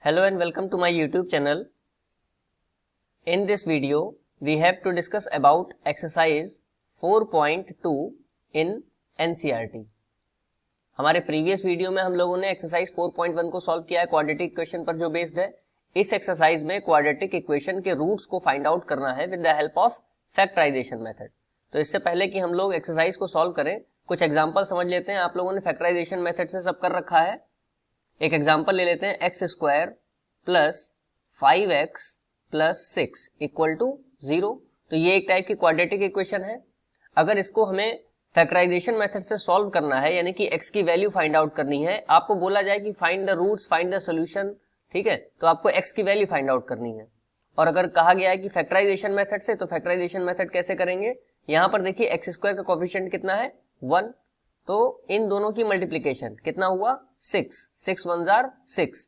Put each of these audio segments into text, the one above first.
Hello and welcome to my YouTube channel. In this video, we have to discuss about exercise 4.2 in NCERT. हमारे previous video में हम लोगों ने exercise 4.1 को solve किया है क्वाड्रेटिक इक्वेशन पर जो बेस्ड है। इस एक्सरसाइज में क्वाड्रेटिक इक्वेशन के रूट्स को फाइंड आउट करना है with the help of factorisation method. तो इससे पहले कि हम लोग एक्सरसाइज को सॉल्व करें, कुछ एग्जांपल समझ लेते हैं। आप लोगों ने फैक्टराइजेशन मेथड से सब कर रखा है। एक एग्जांपल ले लेते हैं, x square plus 5x plus 6 equal to 0। तो ये एक टाइप की क्वाड्रेटिक इक्वेशन है। अगर इसको हमें फैक्टराइजेशन मेथड से सॉल्व करना है, यानी कि x की वैल्यू फाइंड आउट करनी है, आपको बोला जाए कि find the roots, find the solution, ठीक है, तो आपको x की वैल्यू फाइंड आउट करनी है। और अगर कहा गया है कि फैक्टराइजेशन मेथड से, तो फैक्टराइजेशन मेथड कैसे करेंगे? यहां पर देखिए एक्स स्क्वायर का कोएफिशिएंट कितना है 1, तो इन दोनों की मल्टीप्लीकेशन कितना हुआ 6, 6 1 जार 6।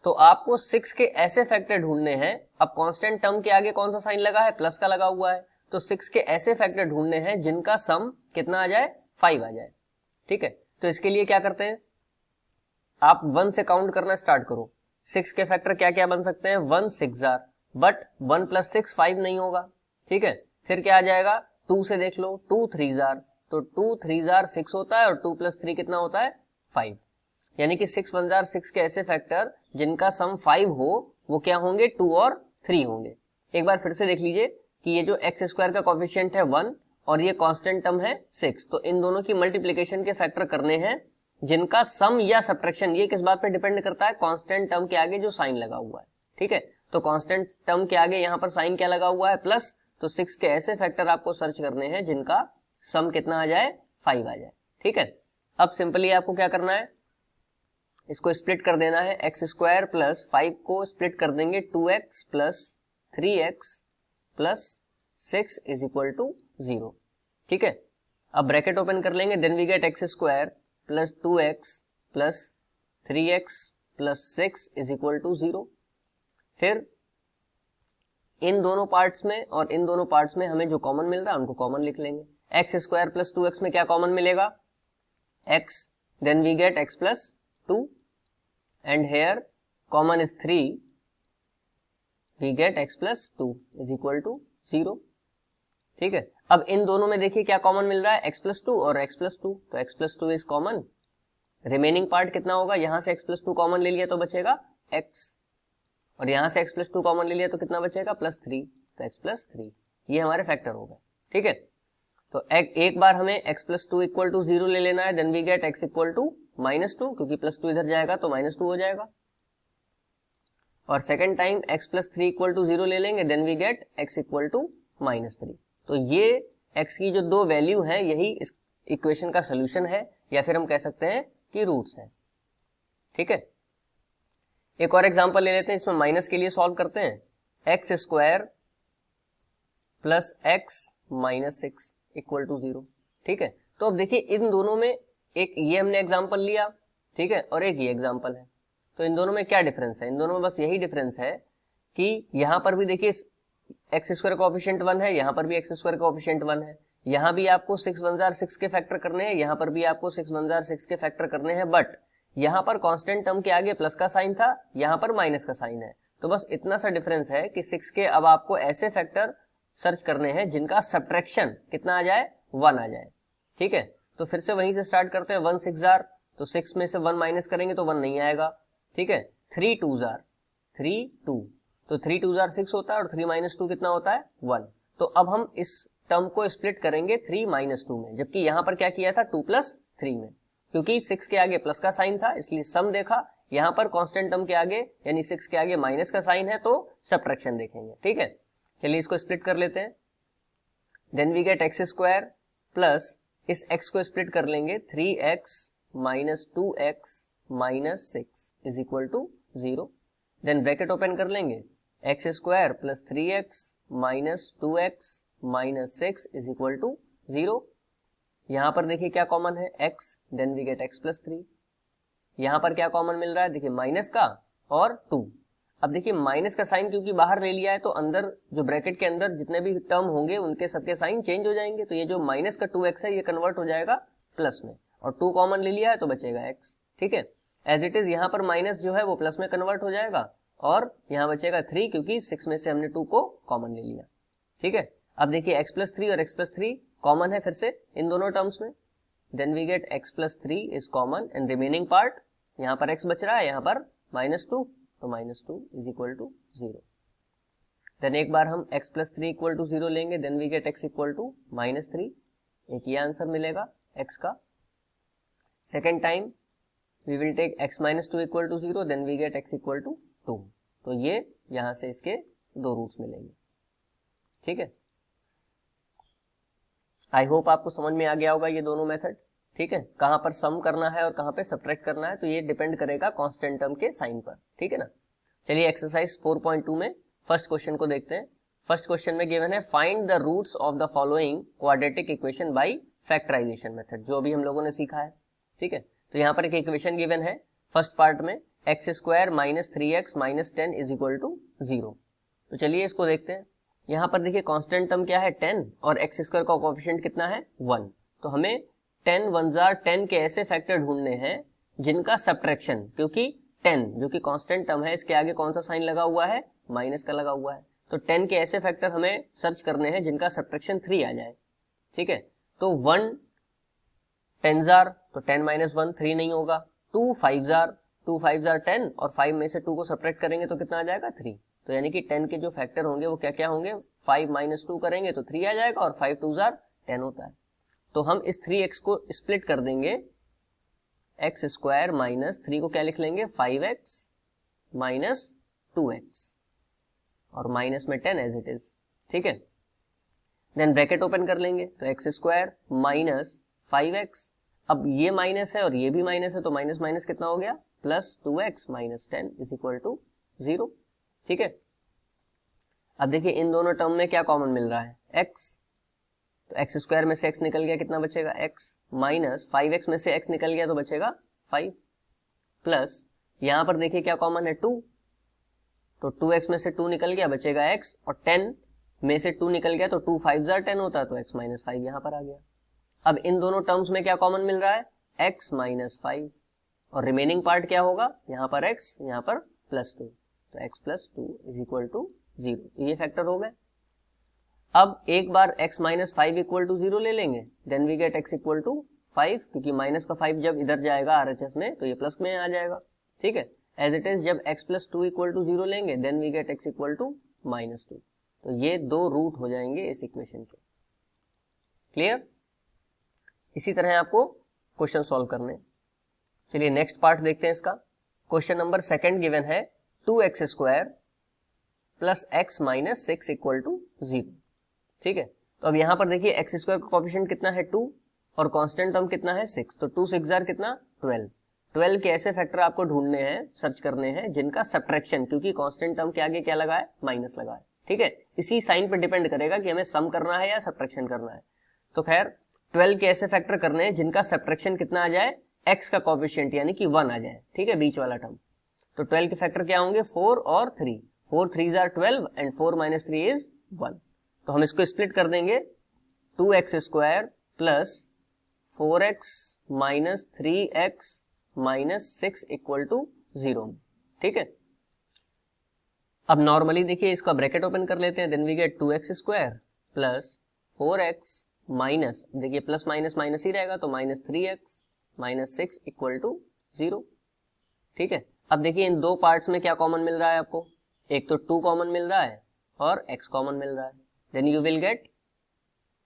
तो आपको 6 के ऐसे फैक्टर ढूंढने हैं। अब कांस्टेंट टर्म के आगे कौन सा साइन लगा है? प्लस का लगा हुआ है। तो 6 के ऐसे फैक्टर ढूंढने हैं जिनका सम कितना आ जाए 5 आ जाए, ठीक है। तो इसके लिए क्या करते हैं, आप 1 से काउंट करना स्टार्ट करो। 6 के फैक्टर क्या क्या बन सकते हैं? 1 6 जार, बट 1 प्लस 6 5 नहीं होगा, ठीक है। फिर क्या आ जाएगा? 2 से देख लो, 2 3 जार, तो 2 3 जार 6 होता है और 2 प्लस 3 कितना होता है 5। यानी कि 6 1 जार 6 के ऐसे फैक्टर जिनका सम 5 हो वो क्या होंगे? 2 और 3 होंगे। एक बार फिर से देख लीजिए कि ये जो एक्स स्क्वायर का कोएफिशिएंट है 1 और ये कांस्टेंट टर्म है 6, तो इन दोनों की मल्टीप्लिकेशन के फैक्टर करने हैं जिनका सम या सब्ट्रैक्शन, ये किस बात पे डिपेंड करता है? कांस्टेंट टर्म के आगे जो साइन लगा हुआ है, ठीक है। तो कांस्टेंट टर्म के आगे यहाँ पर साइन क्या लगा हुआ है? प्लस। तो 6 के ऐसे फैक्टर आपको सर्च करने हैं जिनका सम कितना आ जाए 5 आ जाए, ठीक है। अब सिंपली आपको क्या करना है, इसको स्प्लिट कर देना है। एक्स स्क्वायर प्लस 5 को स्प्लिट कर देंगे 2x plus 3x plus 6 is equal to 0, ठीक है। अब ब्रैकेट ओपन कर लेंगे, then we get x square plus 2x plus 3x plus 6 is equal to 0। फिर इन दोनों पार्ट्स में और इन दोनों पार्ट्स में हमें जो कॉमन मिल रहा है उनको कॉमन लिख लेंगे। एक्स स्क्वायर प्लस 2x में क्या कॉमन मिलेगा? x, then we get x plus 2 and here common is 3, we get x plus 2 is equal to 0, ठीक है। अब इन दोनों में देखिए क्या कॉमन मिल रहा है? x plus 2 और x plus 2, तो x plus 2 is common. Remaining part कितना होगा? यहां से x plus 2 कॉमन ले लिया तो बचेगा x, और यहां से x plus 2 कॉमन ले लिया तो कितना बचेगा? प्लस 3, तो x plus 3 ये हमारे फैक्टर हो गए, ठीक है। तो एक बार हमें x plus 2 इक्वल टू 0 ले लेना है, then we get x equal to -2, क्योंकि प्लस 2 इधर जाएगा तो -2 हो जाएगा। और second time x plus 3 equal to 0 ले लेंगे, then we get x equal to -3। तो ये x की जो दो वैल्यू है यही इस इक्वेशन का सोल्यूशन है, या फिर हम कह सकते हैं कि रूट्स है, ठीक है। एक और एग्जांपल ले लेते हैं, इसमें माइनस के लिए सॉल्व करते हैं। X square plus x minus 6 equal to 0, ठीक है। तो अब देखिए इन दोनों में एक ये हमने एग्जांपल लिया, ठीक है, और एक ये एग्जांपल है। तो इन दोनों में क्या डिफरेंस है? इन दोनों में बस यही डिफरेंस है कि यहां पर भी देखिए एक्स स्क्वायर कोएफिशिएंट 1 है, यहां पर भी एक्स स्क्वायर कोएफिशिएंट 1 है। यहां भी आपको 6 1 जार 6 के फैक्टर करने हैं, यहां पर भी आपको 6 1 जार 6 के फैक्टर करने हैं, बट यहां पर कांस्टेंट टर्म के आगे प्लस का साइन था, यहां पर माइनस का साइन है। तो बस इतना सा डिफरेंस है कि 6 के अब आपको ऐसे फैक्टर सर्च करने हैं जिनका सब्ट्रैक्शन कितना आ जाए 1 आ जाए, ठीक है। तो फिर से वहीं से स्टार्ट करते हैं। 1 6 जार, तो 6 में से 1 माइनस करेंगे तो 1 नहीं आएगा, ठीक है। 3 2 जार 3 2, तो 3 2 जार 6 होता है और 3 माइनस 2 कितना होता है 1। तो अब हम इस टर्म को स्प्लिट करेंगे 3 माइनस 2 में, जबकि यहां पर क्या किया था 2 प्लस 3 में। क्योंकि 6 के आगे प्लस का साइन था इसलिए सम देखा, यहां पर कांस्टेंट टर्म के आगे यानी 6 के आगे माइनस का साइन है तो सब्ट्रैक्शन देखेंगे, ठीक है। चलिए इसको स्प्लिट कर लेते हैं। Then we get x square plus इस x को स्प्लिट कर लेंगे 3x minus 2x minus 6 is equal to 0। Then bracket open कर लेंगे, x square plus 3x minus 2x minus 6 is equal to 0। यहां पर देखिए क्या कॉमन है x, then we get x plus 3। यहां पर क्या कॉमन मिल रहा है? देखिए माइनस का और 2। अब देखिए माइनस का साइन क्योंकि बाहर ले लिया है तो अंदर जो ब्रैकेट के अंदर जितने भी टर्म होंगे उनके सबके साइन चेंज हो जाएंगे। तो ये जो माइनस का 2x है ये कन्वर्ट हो जाएगा प्लस में, और 2 कॉमन ले लिया है तो बचेगा x, ठीक है। एज इट इज यहाँ पर माइनस जो है वो प्लस में कन्वर्ट हो जाएगा और यहाँ बचेगा 3 क्योंकि 6 में से हमने 2 को कॉमन ले लिया। ठीक है, अब देखिए x प्लस 3 और x प्लस 3 कॉमन है फिर से इन दोनों टर्म्स में, then we get x plus 3 is common and remaining part यहाँ पर x बच रहा है, यहाँ पर -2, तो -2 इज इक्वल टू 0। देन एक बार हम x प्लस 3 इक्वल टू 0 लेंगे, then we get x equal to -3, एक ये आंसर मिलेगा x का। Second time we will take x minus 2 equal to 0, then we get x equal to 2। तो ये यहां से इसके दो रूट्स मिलेंगे। ठीक है, आई होप आपको समझ में आ गया होगा ये दोनों मेथड। ठीक है, कहां पर सम करना है और कहां पे सब्ट्रैक्ट करना है तो ये डिपेंड करेगा कांस्टेंट टर्म के साइन पर। ठीक है ना, चलिए एक्सरसाइज 4.2 में फर्स्ट क्वेश्चन को देखते हैं। फर्स्ट क्वेश्चन में गिवन है find the roots of the following quadratic equation by factorisation method, जो अभी हम लोगों ने सीखा है। ठीक है, तो यहाँ पर एक इक्वेशन गिवन है फर्स्ट पार्ट में x square minus 3x minus 10 is equal to 0। तो चलिए इसको देखते हैं। यहाँ पर देखिए कांस्टेंट टर्म क्या है 10 और एक्स स्क्वायर का कोएफिशिएंट कितना है 1। तो हमें 10 1 10 के ऐसे फैक्टर ढूंढने हैं जिनका सब्ट्रैक्शन, क्योंकि 10 जो कि कांस्टेंट टर्म है इसके आगे कौन सा साइन लगा हुआ है, माइनस का लगा हुआ है। तो 10 के ऐसे फैक्टर हमें सर्च करने हैं जिनका सब्ट्रैक्शन 3 आ जाए। ठीक है, तो 1 10 जार, तो 10 माइनस 1 3 नहीं होगा। 2 5 जार, 2 5 जार 10 और 5 में से 2 को सब्ट्रैक्ट करेंगे तो कितना आ जाएगा 3। तो यानी कि 10 के जो फैक्टर होंगे वो क्या क्या होंगे, 5 माइनस 2 करेंगे तो 3 आ जाएगा और 5 2 जार 10 होता है। तो हम इस 3x को स्प्लिट कर देंगे, एक्स स्क्वायर माइनस 3 को क्या लिख लेंगे 5x माइनस 2x और माइनस में 10 एज इट इज। ठीक है, देन ब्रैकेट ओपन कर लेंगे तो एक्स स्क्वायर माइनस 5x, अब ये माइनस है और ये भी माइनस है तो माइनस माइनस कितना हो गया plus 2x minus 10 is equal to 0। ठीक है, अब देखिए इन दोनों टर्म में क्या कॉमन मिल रहा है x, तो एक्स स्क्वायर में से x निकल गया, कितना बचेगा x माइनस 5x में से x निकल गया तो बचेगा 5 प्लस यहां पर देखिए क्या कॉमन है 2, तो 2x में से 2 निकल गया बचेगा x और 10 में से 2 निकल गया तो 2 5 जार 10 होता है तो x माइनस 5 यहां पर आ गया। अब इन दोनों टर्म्स में क्या कॉमन मिल रहा है x माइनस 5 और रिमेनिंग पार्ट क्या होगा, यहाँ पर x यहाँ पर प्लस 2, तो x plus 2 is equal to 0। ये फैक्टर हो गए। अब एक बार x माइनस 5 इक्वल टू 0 ले लेंगे, then we get x equal to 5, क्योंकि माइनस का 5 जब इधर जाएगा RHS में तो ये प्लस में आ जाएगा। ठीक है, एज इट इज जब x प्लस 2 इक्वल टू 0 लेंगे then we get x equal to minus 2। तो ये दो रूट हो जाएंगे इस इक्वेशन के। क्लियर, इसी तरह आपको क्वेश्चन सॉल्व करने। चलिए नेक्स्ट पार्ट देखते हैं इसका। क्वेश्चन नंबर सेकंड गिवन है 2x square plus x minus 6 equal to 0। ठीक है, तो अब यहां पर देखिए एक्स स्क्वायर का कोएफिशिएंट कितना है 2 और कांस्टेंट टर्म कितना है 6, तो 2 6 जार कितना 12। 12 के ऐसे फैक्टर आपको ढूंढने हैं, सर्च करने हैं जिनका सब्ट्रैक्शन, क्योंकि कांस्टेंट टर्म के आगे क्या लगा है माइनस लगा है। ठीक है, इसी साइन पर डिपेंड करेगा कि हमें सम करना है या सब्ट्रैक्शन करना है। तो खैर 12 के ऐसे फैक्टर करने हैं जिनका सब्ट्रैक्शन कितना आ जाए, x का कोएफिशिएंट यानी कि 1 आ जाए। ठीक है, बीच वाला टर्म। तो 12 के फैक्टर क्या होंगे 4 और 3, 4 3 जार 12 एंड 4 माइनस 3 इज 1। तो हम इसको स्प्लिट कर देंगे 2x square plus 4x minus 3x minus 6 equal to 0। ठीक है, अब नॉर्मली देखिए इसका ब्रैकेट ओपन कर लेते हैं, then we get 2x square plus 4x minus, देखिए प्लस माइनस माइनस ही रहेगा तो minus 3x minus 6 equal to 0। ठीक है, अब देखिए इन दो पार्ट्स में क्या कॉमन मिल रहा है आपको, एक तो 2 कॉमन मिल रहा है और x कॉमन मिल रहा है, then you will get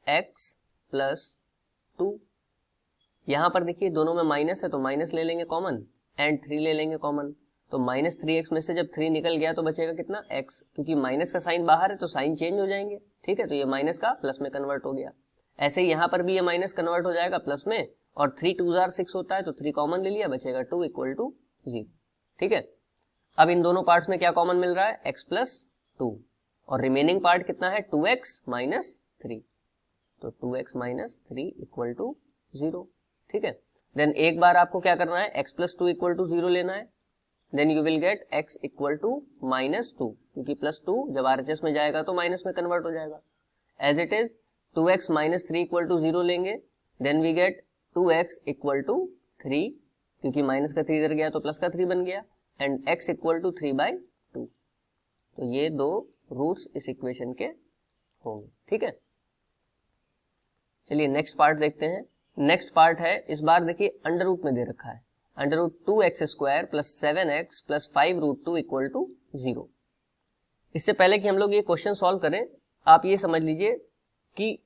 x plus 2। यहां पर देखिए दोनों में माइनस है तो माइनस ले लेंगे कॉमन एंड 3 ले लेंगे कॉमन, तो माइनस 3x में से जब 3 निकल गया तो बचेगा कितना x, क्योंकि माइनस का साइन बाहर है तो साइन चेंज हो जाएंगे। ठीक है, तो ये माइनस का प्लस में कन्वर्ट हो गया। ऐसे ही यहां पर भी ये माइनस कन्वर्ट हो जाएगा प्लस में, और 3 2 जार 6 होता है तो 3 कॉमन ले लिया, बचेगा 2 इक्वल टू 0। ठीक है, अब इन दोनों पार्ट्स में क्या कॉमन मिल रहा है x प्लस 2 और रिमेनिंग पार्ट कितना है 2x माइनस 3, तो 2x माइनस 3 इक्वल टू 0। ठीक है, देन एक बार आपको क्या करना है x प्लस 2 इक्वल टू 0 लेना है, then you will get x equal to minus 2, क्योंकि प्लस 2 जब RHS में जाएगा तो माइनस में कन्वर्ट हो जाएगा। As it is 2x minus 3 equal to 0 लेंगे, then we get 2x equal to 3 क्योंकि माइनस का 3 इधर गया तो प्लस का 3 बन गया, एंड x इक्वल टू 3/2। तो ये दो रूट्स इस इक्वेशन के होंगे। ठीक है, चलिए नेक्स्ट पार्ट देखते हैं। नेक्स्ट पार्ट है, इस बार देखिए अंडर रूट में दे रखा है, under root 2x² plus 7x plus 5√2 equal to 0। इससे पहले कि हम लोग ये क्वेश्चन सॉल्व करें, आप ये समझ लीजिए कि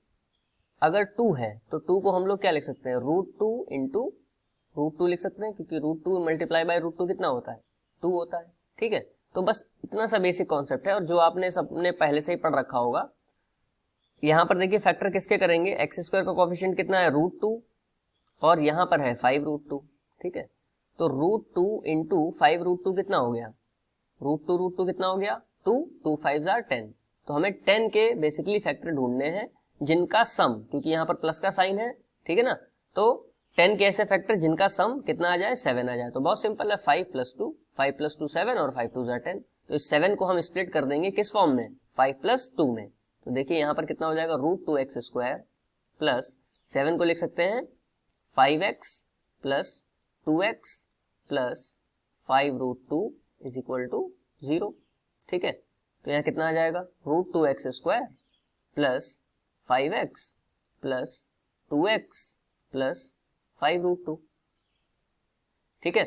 अगर 2 है तो 2 को हम लोग क्या लिख सकते हैं, √2 इंटू √2 लिख सकते हैं, क्योंकि √2 मल्टीप्लाई बाय √2 कितना होता है, 2 होता है। ठीक है, तो बस इतना सा बेसिक कॉन्सेप्ट है और जो आपने सबने पहले से ही पढ़ रखा होगा। यहां पर देखिए फैक्टर किसके करेंगे, x² का कोफिशिएंट कितना है, √2, और यहां पर है 5√2। ठीक है, तो √2 इंटू 5√2 कितना हो गया, √2 कितना हो गया, 2, 2 5 = 10। तो हमें 10 के बेसिकली फैक्टर ढूंढने हैं जिनका सम, क्योंकि यहाँ पर प्लस का साइन है, ठीक है ना, तो 10 के ऐसे फैक्टर जिनका सम कितना आ जाए, 7 आ जाए। तो बहुत सिंपल है, 5 + 2, 5 + 2 7 और 5 2 = 10। तो इस 7 को हम स्प्लिट कर देंगे किस फॉर्म में, 5 + 2 में। तो देखिए यहाँ पर कितना हो जाएगा, √2x² प्लस 7 को लिख सकते हैं 5x plus 2x plus 5√2 is equal to 0। ठीक है, तो यहाँ कितना आ जाएगा, √2x² plus 5x plus 2x plus 5√2। ठीक है,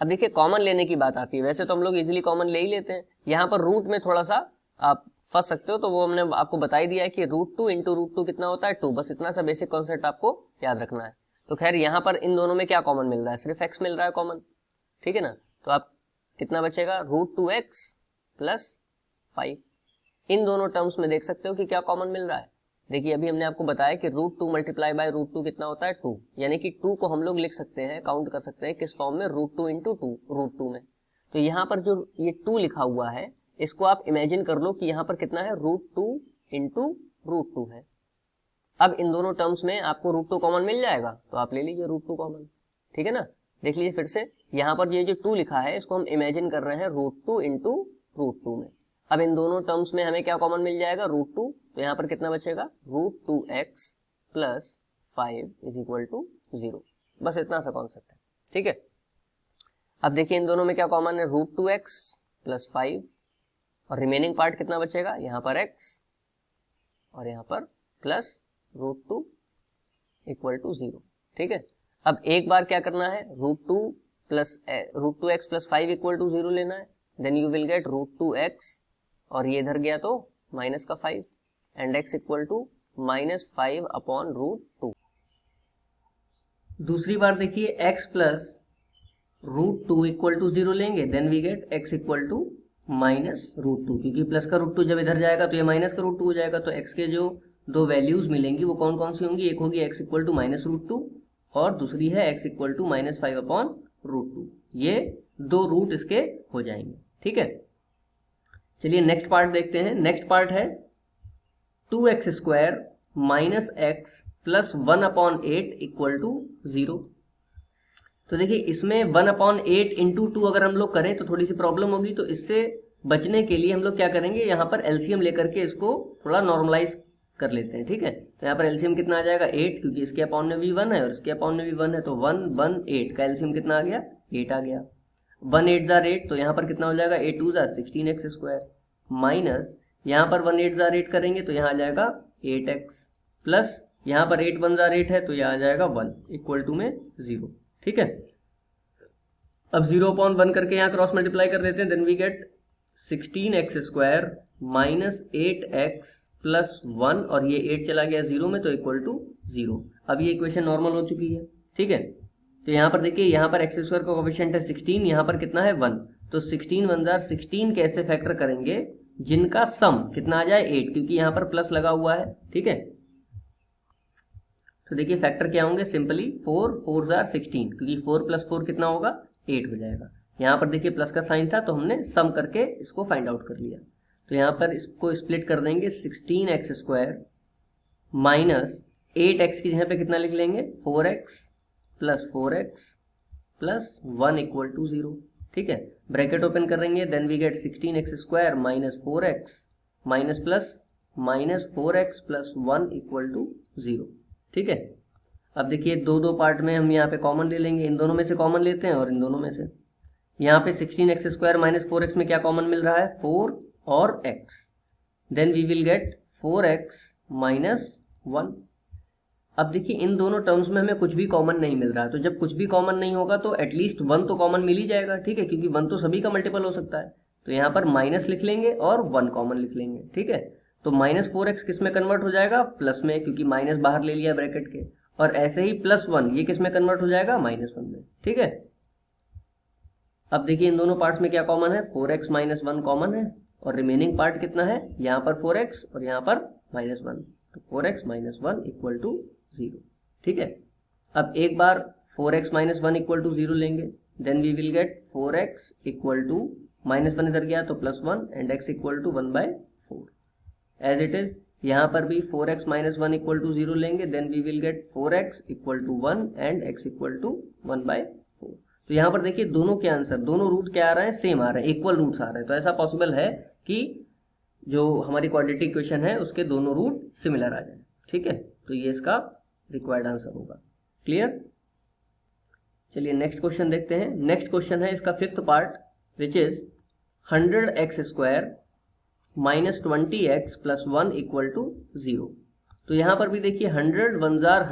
अब देखिए कॉमन लेने की बात आती है। वैसे तो हम लोग इजीली कॉमन ले ही लेते हैं, यहाँ पर रूट में थोड़ा सा आप फंस सकते हो, तो वो हमने आपको बता ही दिया है कि √2 इंटू √2 कितना होता है, 2। बस इतना सा बेसिक कॉन्सेप्ट आपको याद रखना है। तो खैर यहाँ पर इन दोनों में क्या कॉमन मिल रहा है, सिर्फ x मिल रहा है कॉमन। ठीक है ना, तो आप कितना बचेगा, √2x प्लस 5। इन दोनों टर्म्स में देख सकते हो कि क्या कॉमन मिल रहा है। देखिए अभी हमने आपको बताया कि √2 मल्टीप्लाई बाय √2 कितना होता है, 2, यानी कि 2 को हम लोग लिख सकते हैं, काउंट कर सकते हैं किस फॉर्म में, √2 इंटू 2, √2 में। तो यहाँ पर जो ये 2 लिखा हुआ है, इसको आप इमेजिन कर लो कि यहाँ पर कितना है, √2 इंटू √2 है। अब इन दोनों टर्म्स में आपको √2 कॉमन मिल जाएगा, तो आप ले लीजिए √2 कॉमन। ठीक है ना, देख लीजिए फिर से, यहाँ पर ये जो 2 लिखा है इसको हम इमेजिन कर रहे हैं √2 इंटू √2 में। अब इन दोनों टर्म्स में हमें क्या कॉमन मिल जाएगा, √2, तो यहाँ पर कितना बचेगा, √2x plus 5 is equal to 0। बस इतना सा कॉन्सेप्ट है। ठीक है, अब देखिए इन दोनों में क्या कॉमन है, √2x प्लस 5, और रिमेनिंग पार्ट कितना बचेगा, यहाँ पर x और यहाँ पर प्लस √2 इक्वल टू 0। ठीक है, अब एक बार क्या करना है, √2x प्लस 5 इक्वल टू 0 लेना है, then you will get √2x, और ये इधर गया तो माइनस का 5, एंड x इक्वल टू -5/√2। दूसरी बार देखिए x प्लस √2 इक्वल टू 0 लेंगे, then we get x equal to -√2, क्योंकि प्लस का √2 जब इधर जाएगा तो ये माइनस का √2 हो जाएगा। तो x के जो दो वैल्यूज मिलेंगी वो कौन कौन सी होंगी, एक होगी x इक्वल टू -√2 और दूसरी है x इक्वल टू -5/√2। ये दो रूट इसके हो जाएंगे। ठीक है, चलिए नेक्स्ट पार्ट देखते हैं। नेक्स्ट पार्ट है 2x² minus x plus 1/8 equal to 0। तो देखिए इसमें 1/8 इंटू 2 अगर हम लोग करें तो थोड़ी सी प्रॉब्लम होगी, तो इससे बचने के लिए हम लोग क्या करेंगे, यहाँ पर एलसीएम लेकर के इसको थोड़ा नॉर्मलाइज कर लेते हैं। ठीक है, तो यहाँ पर एलसीएम कितना आ जाएगा, 8, क्योंकि इसके अपॉन में भी 1 है और इसके अपॉन में भी 1 है, तो 1 1 8 का एलसीएम कितना आ गया, 8 आ गया। 1 8 जार 8, तो यहाँ पर कितना हो जाएगा, 8 2 जार 16x² माइनस यहाँ पर 1 8 जार 8 करेंगे तो यहाँ आ जाएगा 8x प्लस यहाँ पर 8 1 जार 8 है तो यहाँ आ जाएगा 1 इक्वल टू में 0। ठीक है, अब 0/1 करके यहाँ क्रॉस मल्टीप्लाई कर देते हैं, then we get 16x² minus 8x plus 1, और ये 8 चला गया 0 में तो इक्वल टू 0। अब ये इक्वेशन नॉर्मल हो चुकी है। ठीक है, तो यहाँ पर देखिए, यहाँ पर x² का कोएफिशिएंट है 16, यहाँ पर कितना है 1, तो 16 1 जार 16 कैसे फैक्टर करेंगे जिनका सम कितना आ जाए 8, क्योंकि यहाँ पर प्लस लगा हुआ है। ठीक है, तो देखिए फैक्टर क्या होंगे, सिंपली 4 4 जार 16, क्योंकि 4 प्लस 4 कितना होगा, 8 हो जाएगा। यहाँ पर देखिए प्लस का साइन था तो हमने सम करके इसको फाइंड आउट कर लिया। तो यहाँ पर इसको स्प्लिट कर देंगे, 16x² माइनस 8x की जगह पे कितना लिख लेंगे, 4x plus 4x plus 1 equal to 0। ठीक है, ब्रैकेट ओपन करेंगे, then we get 16x² minus 4x minus plus -4x plus 1 equal to 0। ठीक है, अब देखिए दो दो पार्ट में हम यहाँ पे कॉमन ले लेंगे, इन दोनों में से कॉमन लेते हैं और इन दोनों में से। यहाँ पे 16x स्क्वायर माइनस 4x में क्या कॉमन मिल रहा है, 4 और x, then we will get 4x minus 1। अब देखिए इन दोनों टर्म्स में हमें कुछ भी कॉमन नहीं मिल रहा है, तो जब कुछ भी कॉमन नहीं होगा तो एटलीस्ट 1 तो कॉमन मिल ही जाएगा, ठीक है, क्योंकि 1 तो सभी का मल्टीपल हो सकता है। तो यहाँ पर माइनस लिख लेंगे और 1 कॉमन लिख लेंगे, ठीक है। तो माइनस 4x किस में कन्वर्ट हो जाएगा, प्लस में, क्योंकि माइनस बाहर ले लिया ब्रैकेट के, और ऐसे ही प्लस 1 ये किस में कन्वर्ट हो जाएगा, -1 में, ठीक है। अब देखिए इन दोनों पार्ट्स में क्या कॉमन है, 4x माइनस 1 कॉमन है, और रिमेनिंग पार्ट कितना है, यहाँ पर 4x और यहाँ पर -1, तो 4x माइनस 1 इक्वल टू 0, ठीक है। अब एक बार 4x माइनस 1 इक्वल टू 0 लेंगे, then we will get 4x equal to -1 इधर गया तो +1 and x equal to 1/4 as it is. यहाँ पर भी 4x माइनस 1 इक्वल टू 0 लेंगे, then we will get 4x equal to 1 and x equal to 1/4। तो यहाँ पर देखिए दोनों के आंसर, दोनों रूट क्या आ रहे हैं, सेम आ रहे हैं, इक्वल रूट्स आ रहे हैं। तो ऐसा पॉसिबल है कि जो हमारी क्वाड्रेटिक इक्वेशन है उसके दोनों रूट सिमिलर आ जाए, ठीक है। तो ये इसका रिक्वायर्ड आंसर होगा। क्लियर। चलिए नेक्स्ट क्वेश्चन देखते हैं। नेक्स्ट क्वेश्चन है इसका 5th part, which is 100x square minus 20x plus 1 equal to 0। तो यहाँ पर भी देखिए 100 1 जार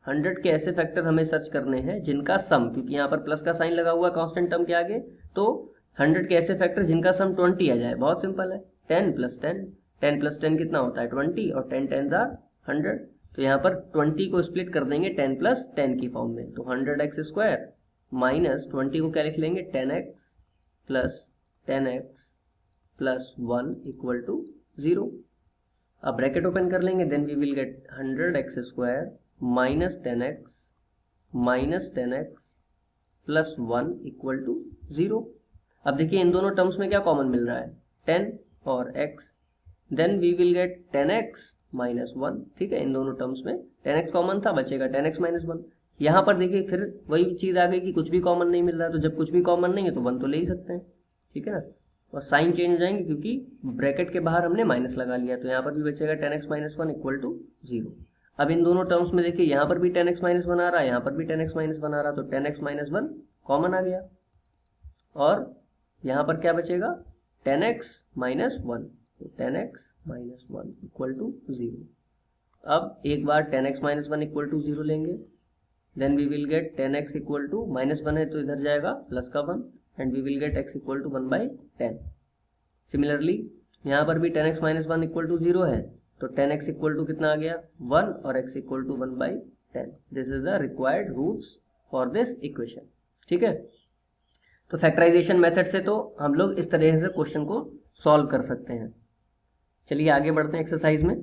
100 के ऐसे फैक्टर हमें सर्च करने हैं जिनका सम, क्योंकि यहाँ पर प्लस का साइन लगा हुआ है कांस्टेंट टर्म के आगे, तो 100 के ऐसे फैक्टर जिनका सम 20 आ जाए। बहुत सिंपल है, 10 प्लस 10, 10 प्लस 10 कितना होता है 20, और 10 10 जार 100। तो यहाँ पर 20 को स्प्लिट कर देंगे 10 प्लस 10 की फॉर्म में, तो 100x स्क्वायर माइनस 20 को क्या लिख लेंगे, 10x plus 10x plus 1 equal to 0। अब ब्रैकेट ओपन कर लेंगे, then we will get 100x square minus 10x plus 1 equal to 0। अब देखिए इन दोनों टर्म्स में क्या कॉमन मिल रहा है, 10 और x, then we will get 10x minus 1, ठीक है। इन दोनों टर्म्स में 10x कॉमन था, बचेगा 10x माइनस 1। यहाँ पर देखिए फिर वही चीज आ गई कि कुछ भी कॉमन नहीं मिल रहा है, तो जब कुछ भी कॉमन नहीं है तो 1 तो ले ही सकते हैं, ठीक है ना। और साइन चेंज हो जाएंगे क्योंकि ब्रैकेट के बाहर हमने माइनस लगा लिया, तो यहाँ पर भी बचेगा 10x माइनस 1 इक्वल टू 0। अब इन दोनों टर्म्स में देखिए यहाँ पर भी 10x माइनस 1 आ रहा है, यहाँ पर भी 10x माइनस 1 आ रहा है, तो 10x माइनस 1 कॉमन आ गया, और यहाँ पर क्या बचेगा 10x माइनस 1, तो 10x माइनस 1 इक्वल टू 0। अब एक बार 10x माइनस 1 इक्वल टू 0 लेंगे, then we will get 10x equal to -1 है तो इधर जाएगा प्लस का 1, and we will get x equal to 1/10। Similarly यहाँ पर भी 10x माइनस 1 इक्वल टू 0 है, तो 10x इक्वल टू कितना आ गया 1, और x equal to 1/10। This is the required roots for this equation, ठीक है। तो फैक्टराइजेशन मेथड से तो हम लोग इस तरह से क्वेश्चन को सॉल्व कर सकते हैं। चलिए आगे बढ़ते हैं एक्सरसाइज में।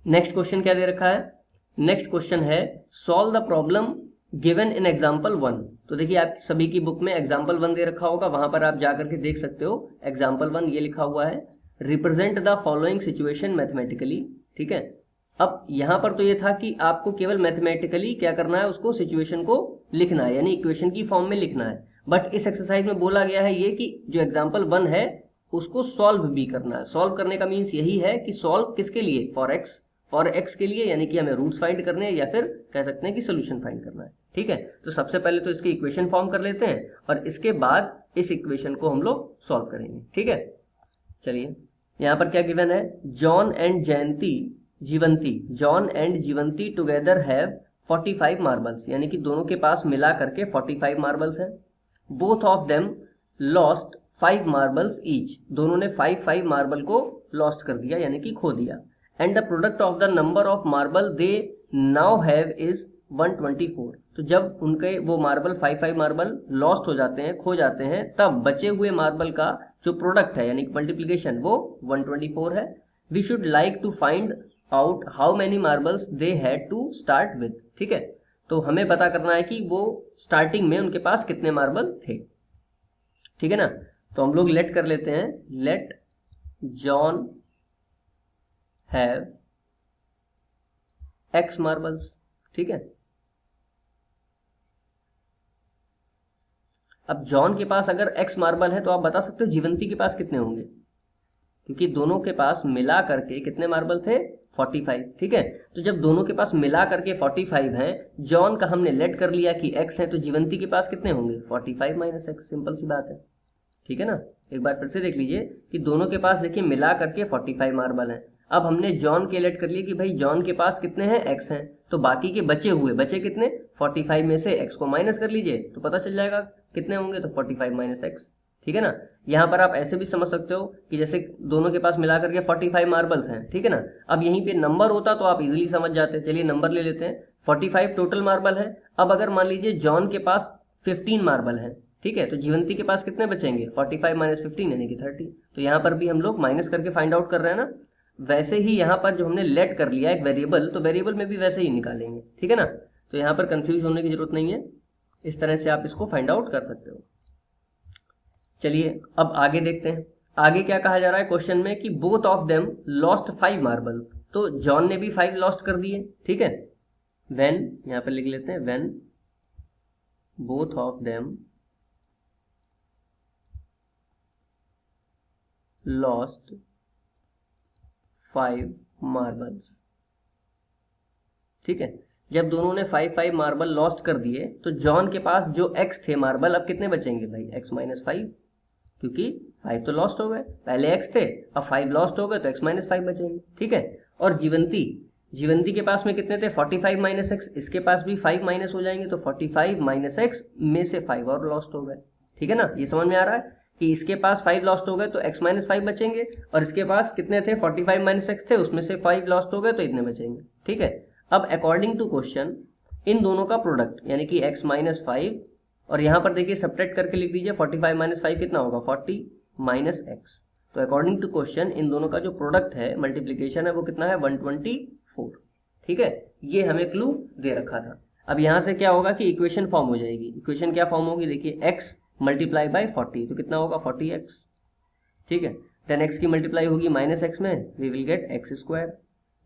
नेक्स्ट क्वेश्चन क्या दे रखा है, नेक्स्ट क्वेश्चन है solve the problem given in example 1। तो देखिए आप सभी की बुक में एग्जाम्पल 1 दे रखा होगा, वहां पर आप जाकर के देख सकते हो एग्जाम्पल 1 ये लिखा हुआ है, represent the following situation mathematically, ठीक है। अब यहाँ पर तो ये था कि आपको केवल मैथमेटिकली क्या करना है, उसको सिचुएशन को लिखना है, यानी इक्वेशन की फॉर्म में लिखना है। बट इस एक्सरसाइज में बोला गया है ये कि जो एग्जाम्पल 1 है उसको सॉल्व भी करना है। सॉल्व करने का मीन्स यही है कि सॉल्व किसके लिए, फॉर एक्स के लिए, यानी कि हमें रूट्स फाइंड करने हैं, या फिर कह सकते हैं कि सोल्यूशन फाइंड करना है, ठीक है। तो सबसे पहले तो इसकी इक्वेशन फॉर्म कर लेते हैं, और इसके बाद इस इक्वेशन को हम लोग सॉल्व करेंगे, ठीक है। चलिए यहाँ पर क्या गिवन है, John and Jeevanti together have 45 marbles, यानी कि दोनों के पास मिला करके 45 मार्बल्स हैं। Both of them lost 5 marbles each, दोनों ने 5 मार्बल को लॉस्ट कर दिया, यानी कि खो दिया। And the product of the number of marble they now have is 124। तो जब उनके वो मार्बल 5 मार्बल लॉस्ट हो जाते हैं, खो जाते हैं, तब बचे हुए मार्बल का जो प्रोडक्ट है यानी कि मल्टीप्लीकेशन वो 124 है। We should like to find out how many marbles they had to start with, ठीक है। तो हमें पता करना है कि वो स्टार्टिंग में उनके पास कितने मार्बल थे, ठीक है ना। तो हम लोग लेट कर लेते हैं, let John have x marbles, ठीक है। अब जॉन के पास अगर x मार्बल है तो आप बता सकते हो जीवंती के पास कितने होंगे, क्योंकि दोनों के पास मिला करके कितने मार्बल थे, 45, ठीक है। तो जब दोनों के पास मिला करके 45 है, जॉन का हमने लेट कर लिया कि x है, तो जीवंती के पास कितने होंगे 45 माइनस एक्स, सिंपल सी बात है, ठीक है ना। एक बार फिर से देख लीजिए कि दोनों के पास देखिए मिला करके 45 मार्बल हैं। अब हमने जॉन के लेट कर लिए कि भाई जॉन के पास कितने हैं x हैं, तो बाकी के बचे कितने 45 में से x को माइनस कर लीजिए तो पता चल जाएगा कितने होंगे, तो 45 माइनस एक्स, ठीक है ना। यहाँ पर आप ऐसे भी समझ सकते हो कि जैसे दोनों के पास मिलाकर के 45 मार्बल्स हैं, ठीक है ना। अब यहीं पे नंबर होता तो आप इजीली समझ जाते। चलिए नंबर ले लेते हैं, 45 टोटल मार्बल है। अब अगर मान लीजिए जॉन के पास 15 मार्बल है, ठीक है, तो जीवंती के पास कितने बचेंगे 45 माइनस 15 यानी कि 30। तो यहाँ पर भी हम लोग माइनस करके फाइंड आउट कर रहे हैं ना। वैसे ही यहाँ पर जो हमने लेट कर लिया एक वेरिएबल, तो वेरिएबल में भी वैसे ही निकालेंगे, ठीक है ना। तो यहाँ पर कंफ्यूज होने की जरूरत नहीं है, इस तरह से आप इसको फाइंड आउट कर सकते हो। चलिए अब आगे देखते हैं, आगे क्या कहा जा रहा है क्वेश्चन में कि both of them lost 5 marble. तो जॉन ने भी 5 लॉस्ट कर दिए, ठीक है। व्हेन, यहाँ पर लिख लेते हैं when both of them lost 5 marbles, ठीक है। जब दोनों ने 5 मार्बल लॉस्ट कर दिए, तो जॉन के पास जो x थे मार्बल, अब कितने बचेंगे भाई x माइनस 5, क्योंकि 5 तो लॉस्ट हो गए, पहले x थे, अब 5 लॉस्ट हो गए तो x माइनस 5 बचेंगे, ठीक है। और जीवंती के पास में कितने थे 45 माइनस एक्स, इसके पास भी 5 माइनस हो जाएंगे, तो 45 माइनस एक्स में से 5 और लॉस्ट हो गए, ठीक है ना। ये समझ में आ रहा है कि इसके पास 5 लॉस्ट हो गए तो x माइनस 5 बचेंगे, और इसके पास कितने थे 45 माइनस एक्स थे, उसमें से 5 लॉस्ट हो गए तो इतने बचेंगे, ठीक है। अब अकॉर्डिंग टू क्वेश्चन इन दोनों का प्रोडक्ट यानी कि x माइनस 5, और यहाँ पर देखिए सब्ट्रैक्ट करके लिख दीजिए 45 माइनस 5 कितना होगा 40 माइनस एक्स। तो अकॉर्डिंग टू क्वेश्चन इन दोनों का जो प्रोडक्ट है मल्टीप्लीकेशन है वो कितना है 124, ठीक है। ये हमें क्लू दे रखा था। अब यहाँ से क्या होगा कि इक्वेशन फॉर्म हो जाएगी। इक्वेशन क्या फॉर्म होगी, देखिए x मल्टीप्लाई बाय 40, तो कितना होगा 40x, ठीक है। देन x की मल्टीप्लाई होगी माइनस एक्स में, we will get x square.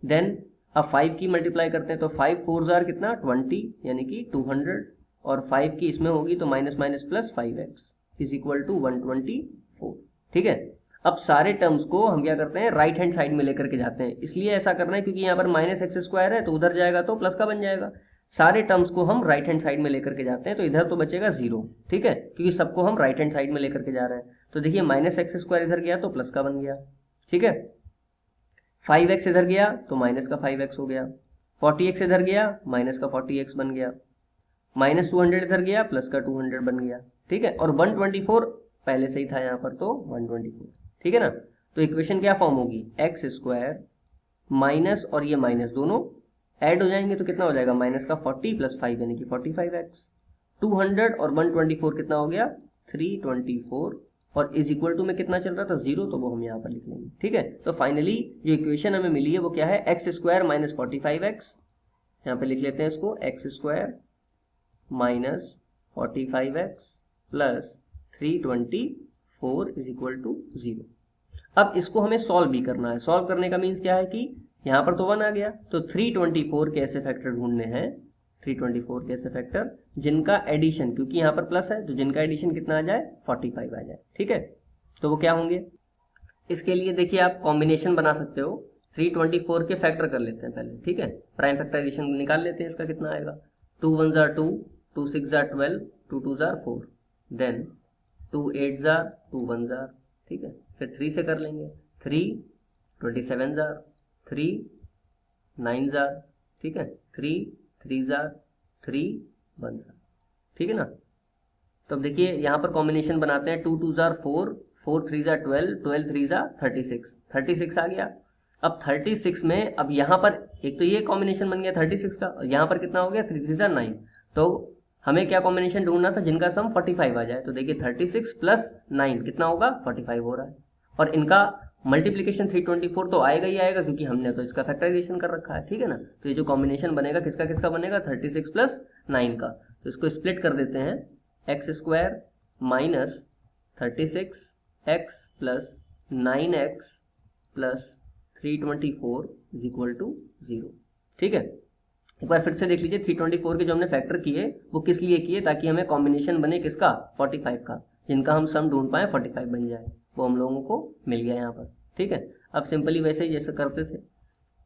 Then अब 5 की मल्टीप्लाई करते हैं, तो 5 4 जार कितना 20 यानी कि 200, और 5 की इसमें होगी तो minus minus plus 5x is equal to 124, ठीक है। अब सारे टर्म्स को हम क्या करते हैं राइट हैंड साइड में लेकर के जाते हैं, इसलिए ऐसा करना है क्योंकि यहाँ पर माइनस एक्स स्क्वायर है तो उधर जाएगा तो प्लस का बन जाएगा। सारे टर्म्स को हम राइट हैंड साइड में लेकर के जाते हैं, तो इधर तो बचेगा 0, ठीक है, क्योंकि सबको हम राइट हैंड साइड में लेकर के जा रहे हैं। तो देखिए माइनस एक्स स्क्वायर इधर गया तो प्लस का बन गया, ठीक है। 5x इधर गया तो माइनस का 5x हो गया, 40x इधर गया माइनस का 40x बन गया, माइनस 200 इधर गया प्लस का 200 बन गया, ठीक है। और 124 पहले से ही था यहाँ पर तो 124, ठीक है ना। तो इक्वेशन क्या फॉर्म होगी एक्स स्क्वायर माइनस और ये माइनस दोनों ऐड हो जाएंगे तो कितना हो जाएगा माइनस का 40 प्लस 5 यानी कि 45x। 200 और 124 कितना हो गया 324, और इज इक्वल टू में कितना चल रहा था 0, तो वो हम यहाँ पर लिख लेंगे, ठीक है। तो फाइनली जो इक्वेशन हमें मिली है वो क्या है एक्स स्क्वायर माइनस 45x, यहाँ पे लिख लेते हैं इसको x square minus 45x plus 324 is equal to 0। अब इसको हमें सॉल्व भी करना है। सॉल्व करने का मीन्स क्या है कि यहाँ पर तो 1 आ गया, तो 324 के ऐसे फैक्टर ढूंढने हैं, 324 के ऐसे फैक्टर जिनका एडिशन, क्योंकि यहाँ पर प्लस है तो जिनका एडिशन कितना आ जाए 45 आ जाए, ठीक है। तो वो क्या होंगे, इसके लिए देखिए आप कॉम्बिनेशन बना सकते हो। 324 के फैक्टर कर लेते हैं पहले, ठीक है, प्राइम फैक्टराइजेशन निकाल लेते हैं। इसका कितना आएगा 2 1 जार 2, 2 6 जार 12, 2 2 जार 4, देन 2 8 जार 2 1 जार, ठीक है। फिर 3 से कर लेंगे, 3 27 जार, 3 9 जार, ठीक है, 3 3 जार 3 1 जार, ठीक है ना। तो अब देखिए यहाँ पर कॉम्बिनेशन बनाते हैं, 2 2 जार 4, 4 3 जार 12, 12 3 जार 36, 36 आ गया। अब 36 में अब यहाँ पर एक तो ये कॉम्बिनेशन बन गया 36 का, और यहाँ पर कितना हो गया 3 3 जार 9, तो हमें क्या कॉम्बिनेशन ढूंढना था जिनका सम 45 आ जाए। तो देखिए 36 प्लस 9 कितना होगा 45 हो रहा है, और इनका मल्टीप्लीकेशन 324 तो आएगा ही आएगा क्योंकि हमने तो इसका फैक्टराइजेशन कर रखा है, ठीक है ना। तो ये जो कॉम्बिनेशन बनेगा किसका किसका बनेगा 36 प्लस 9 का। तो इसको स्प्लिट कर देते हैं, x square minus 36 x plus 9x plus 324 is equal to 0, ठीक है। एक बार फिर से देख लीजिए 324 के जो हमने फैक्टर किए वो किस लिए किए, ताकि हमें कॉम्बिनेशन बने किसका 45 का, जिनका हम सम ढूंढ पाए 45 बन जाए, वो हम लोगों को मिल गया यहाँ पर, ठीक है। अब सिंपली वैसे ही जैसे करते थे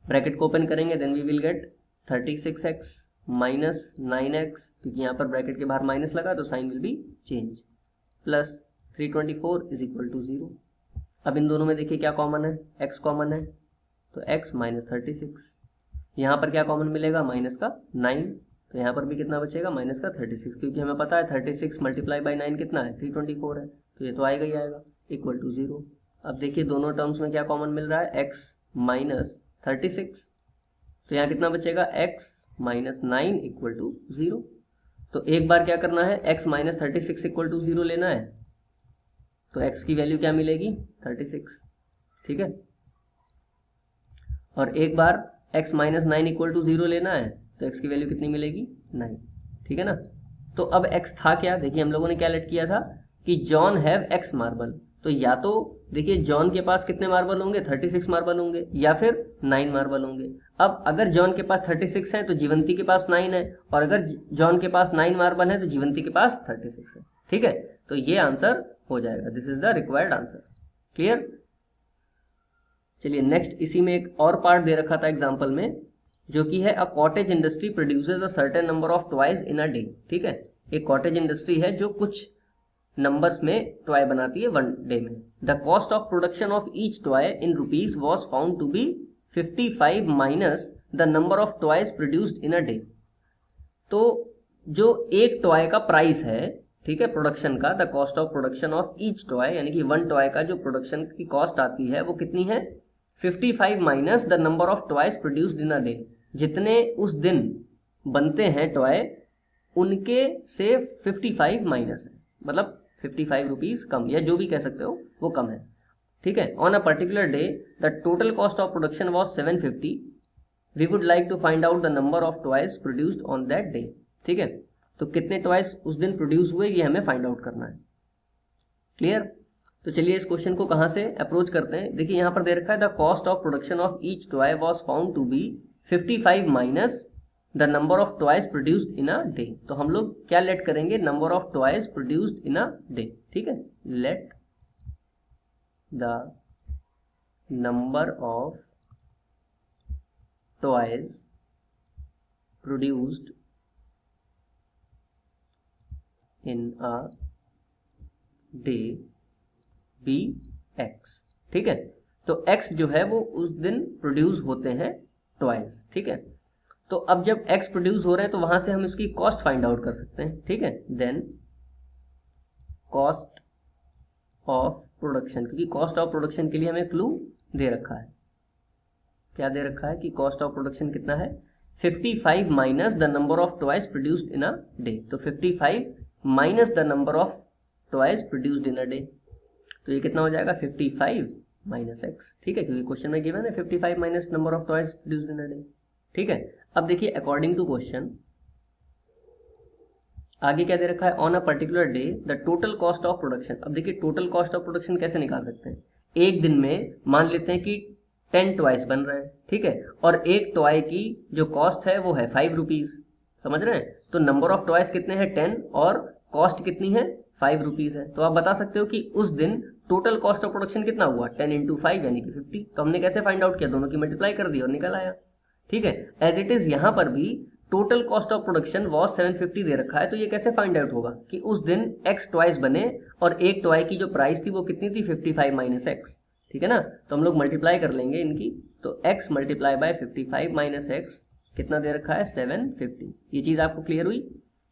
ब्रैकेट को ओपन करेंगे, then we will get 36x minus 9x, क्योंकि यहाँ पर ब्रैकेट के बाहर माइनस लगा तो sign will be change, plus 324 is equal to 0। अब इन दोनों में देखिए क्या कॉमन है, x कॉमन है, तो x माइनस 36, यहाँ पर क्या कॉमन मिलेगा, माइनस का 9, तो यहाँ पर भी कितना बचेगा, माइनस का 36, क्योंकि हमें पता है 36 मल्टीप्लाई बाई 9 कितना है, 324 है, तो ये तो आएगा ही आएगा, इक्वल टू 0। अब देखिए दोनों टर्म्स में क्या कॉमन मिल रहा है, x माइनस 36, तो यहाँ कितना बचेगा, x माइनस 9 इक्वल टू 0। तो एक बार क्या करना है, x माइनस 36 इक्वल टू 0 लेना है, तो x की वैल्यू क्या मिलेगी, 36, ठीक है। और एक बार x माइनस 9 इक्वल टू 0 लेना है, तो x की वैल्यू कितनी मिलेगी, 9, ठीक है ना। तो अब x था क्या, देखिए हम लोगों ने क्या लेट किया था कि जॉन हैव x मार्बल, तो या तो देखिए जॉन के पास कितने मार्बल होंगे, 36 मार्बल होंगे, या फिर 9 मार्बल होंगे। अब अगर जॉन के पास 36 है तो जीवंती के पास 9 है, और अगर जॉन के पास 9 मार्बल है तो जीवंती के पास 36 है, ठीक है। तो ये आंसर हो जाएगा, this is the required answer. Clear. चलिए नेक्स्ट, इसी में एक और पार्ट दे रखा था एग्जाम्पल में, जो कि है a cottage industry produces a certain number of toys in a day, ठीक है। एक कॉटेज इंडस्ट्री है जो कुछ नंबर्स में टॉय बनाती है 1 डे में। The cost of production of each toy in rupees was found to be 55 minus the number of toys produced in a day. तो जो एक टॉय का प्राइस है, ठीक है, प्रोडक्शन का, the cost of production of each toy, यानी कि 1 टॉय का जो प्रोडक्शन की कॉस्ट आती है वो कितनी है, 55 minus the number of toys produced in a day. जितने उस दिन बनते हैं टॉय, उनके से 55 माइनस है, मतलब 55 रुपीज कम, या जो भी कह सकते हो वो कम है, ठीक है। On a particular day the total cost of production was 750, we would like to find out the number of toys produced on that day, ठीक है। तो कितने टॉयज उस दिन प्रोड्यूस हुए ये हमें फाइंड आउट करना है। क्लियर। तो चलिए इस क्वेश्चन को कहां से अप्रोच करते हैं। देखिए यहां पर दे रखा है the cost of production of each toy was found to be 55 minus the number of toys produced in a day. तो हम लोग क्या लेट करेंगे, number of toys produced in a day, ठीक है। Let the number of toys produced in a day be x, ठीक है। तो x जो है वो उस दिन प्रोड्यूस होते हैं टॉयज, ठीक है। तो अब जब x प्रोड्यूस हो रहे हैं तो वहां से हम इसकी कॉस्ट फाइंड आउट कर सकते हैं, ठीक है। देन कॉस्ट ऑफ प्रोडक्शन, क्योंकि कॉस्ट ऑफ प्रोडक्शन के लिए हमें क्लू दे रखा है, क्या दे रखा है कि कॉस्ट ऑफ प्रोडक्शन कितना है, 55 minus the number of toys produced in a day. तो 55 minus the number of toys produced in a day, तो ये कितना हो जाएगा, 55 माइनस एक्स, ठीक है, क्योंकि क्वेश्चन में गिवन है 55 minus number of toys produced in a day, ठीक है। अब देखिए अकॉर्डिंग टू क्वेश्चन आगे क्या दे रखा है, on a particular day the total cost of production. अब देखिए टोटल कॉस्ट ऑफ प्रोडक्शन कैसे निकाल सकते हैं, एक दिन में मान लेते हैं कि 10 टॉयज बन रहे हैं, ठीक है, और एक टॉय की जो कॉस्ट है वो है 5 रुपीज, समझ रहे हैं। तो नंबर ऑफ टॉयज कितने हैं, 10, और कॉस्ट कितनी है, 5 रुपीज है। तो आप बता सकते हो कि उस दिन टोटल कॉस्ट ऑफ प्रोडक्शन कितना हुआ, 10 इंटू 5 यानी कि 50। तो हमने कैसे फाइंड आउट किया, दोनों की मल्टीप्लाई कर दी और निकल आया, ठीक है। एज इट इज यहाँ पर भी total cost of production was 750 दे रखा है, तो ये कैसे फाइंड आउट होगा कि उस दिन x टॉयज बने और एक टॉय की जो प्राइस थी वो कितनी थी, 55 माइनस एक्स, ठीक है ना। तो हम लोग मल्टीप्लाई कर लेंगे इनकी, तो x multiply by 55 minus x कितना दे रखा है, 750। ये चीज आपको क्लियर हुई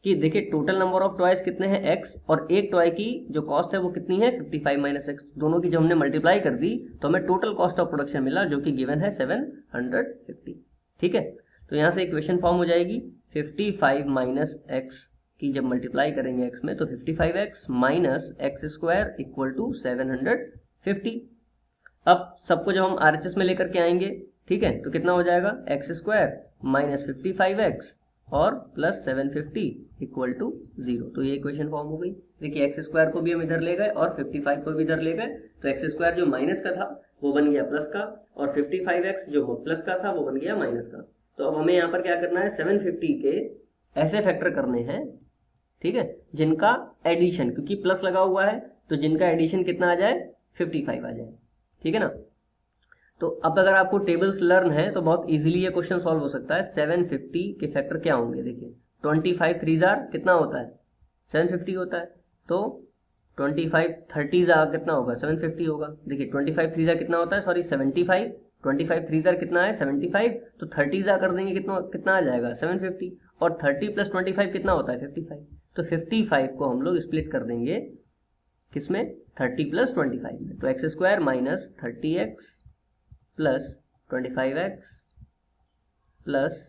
कि देखिए टोटल नंबर ऑफ टॉयज कितने हैं x, और एक टॉय की जो कॉस्ट है वो कितनी है, 55 माइनस एक्स। दोनों की जब हमने मल्टीप्लाई कर दी तो हमें टोटल कॉस्ट ऑफ प्रोडक्शन मिला जो कि गिवन है 750, ठीक है। तो यहाँ से इक्वेशन फॉर्म हो जाएगी 55 माइनस एक्स की जब मल्टीप्लाई करेंगे x में तो 55x minus x square equal to 750। अब सबको जब हम RHS में लेकर के आएंगे, ठीक है, तो कितना हो जाएगा, एक्स स्क्वायर माइनस 55x और प्लस 750 इक्वल टू 0। तो ये इक्वेशन फॉर्म हो गई। देखिए एक्स स्क्वायर को भी हम इधर ले गए और 55 को भी इधर ले गए, तो एक्स स्क्वायर जो माइनस का था वो बन गया प्लस का, और 55x जो प्लस का था वो बन गया माइनस का। तो अब हमें यहाँ पर क्या करना है, 750 के ऐसे फैक्टर करने हैं, ठीक है, जिनका एडिशन, क्योंकि प्लस लगा हुआ है तो जिनका एडिशन कितना आ जाए, 55 आ जाए, ठीक है ना। तो अब अगर आपको टेबल्स लर्न है तो बहुत इजीली ये क्वेश्चन सॉल्व हो सकता है। 750 के फैक्टर क्या होंगे, देखिए 25 3 जार कितना होता है 750 होता है, तो 25 30 जार कितना होगा 750 होगा। देखिए 25 3 जार कितना होता है, सॉरी 75, 25 3 जार कितना है 75, तो 30 जार कर देंगे कितना कितना आ जाएगा 750, और 30 प्लस 25 कितना होता है 55, तो 55 को हम लोग स्प्लिट कर देंगे किसमें 30 प्लस 25 में, तो x square minus 30x plus 25x plus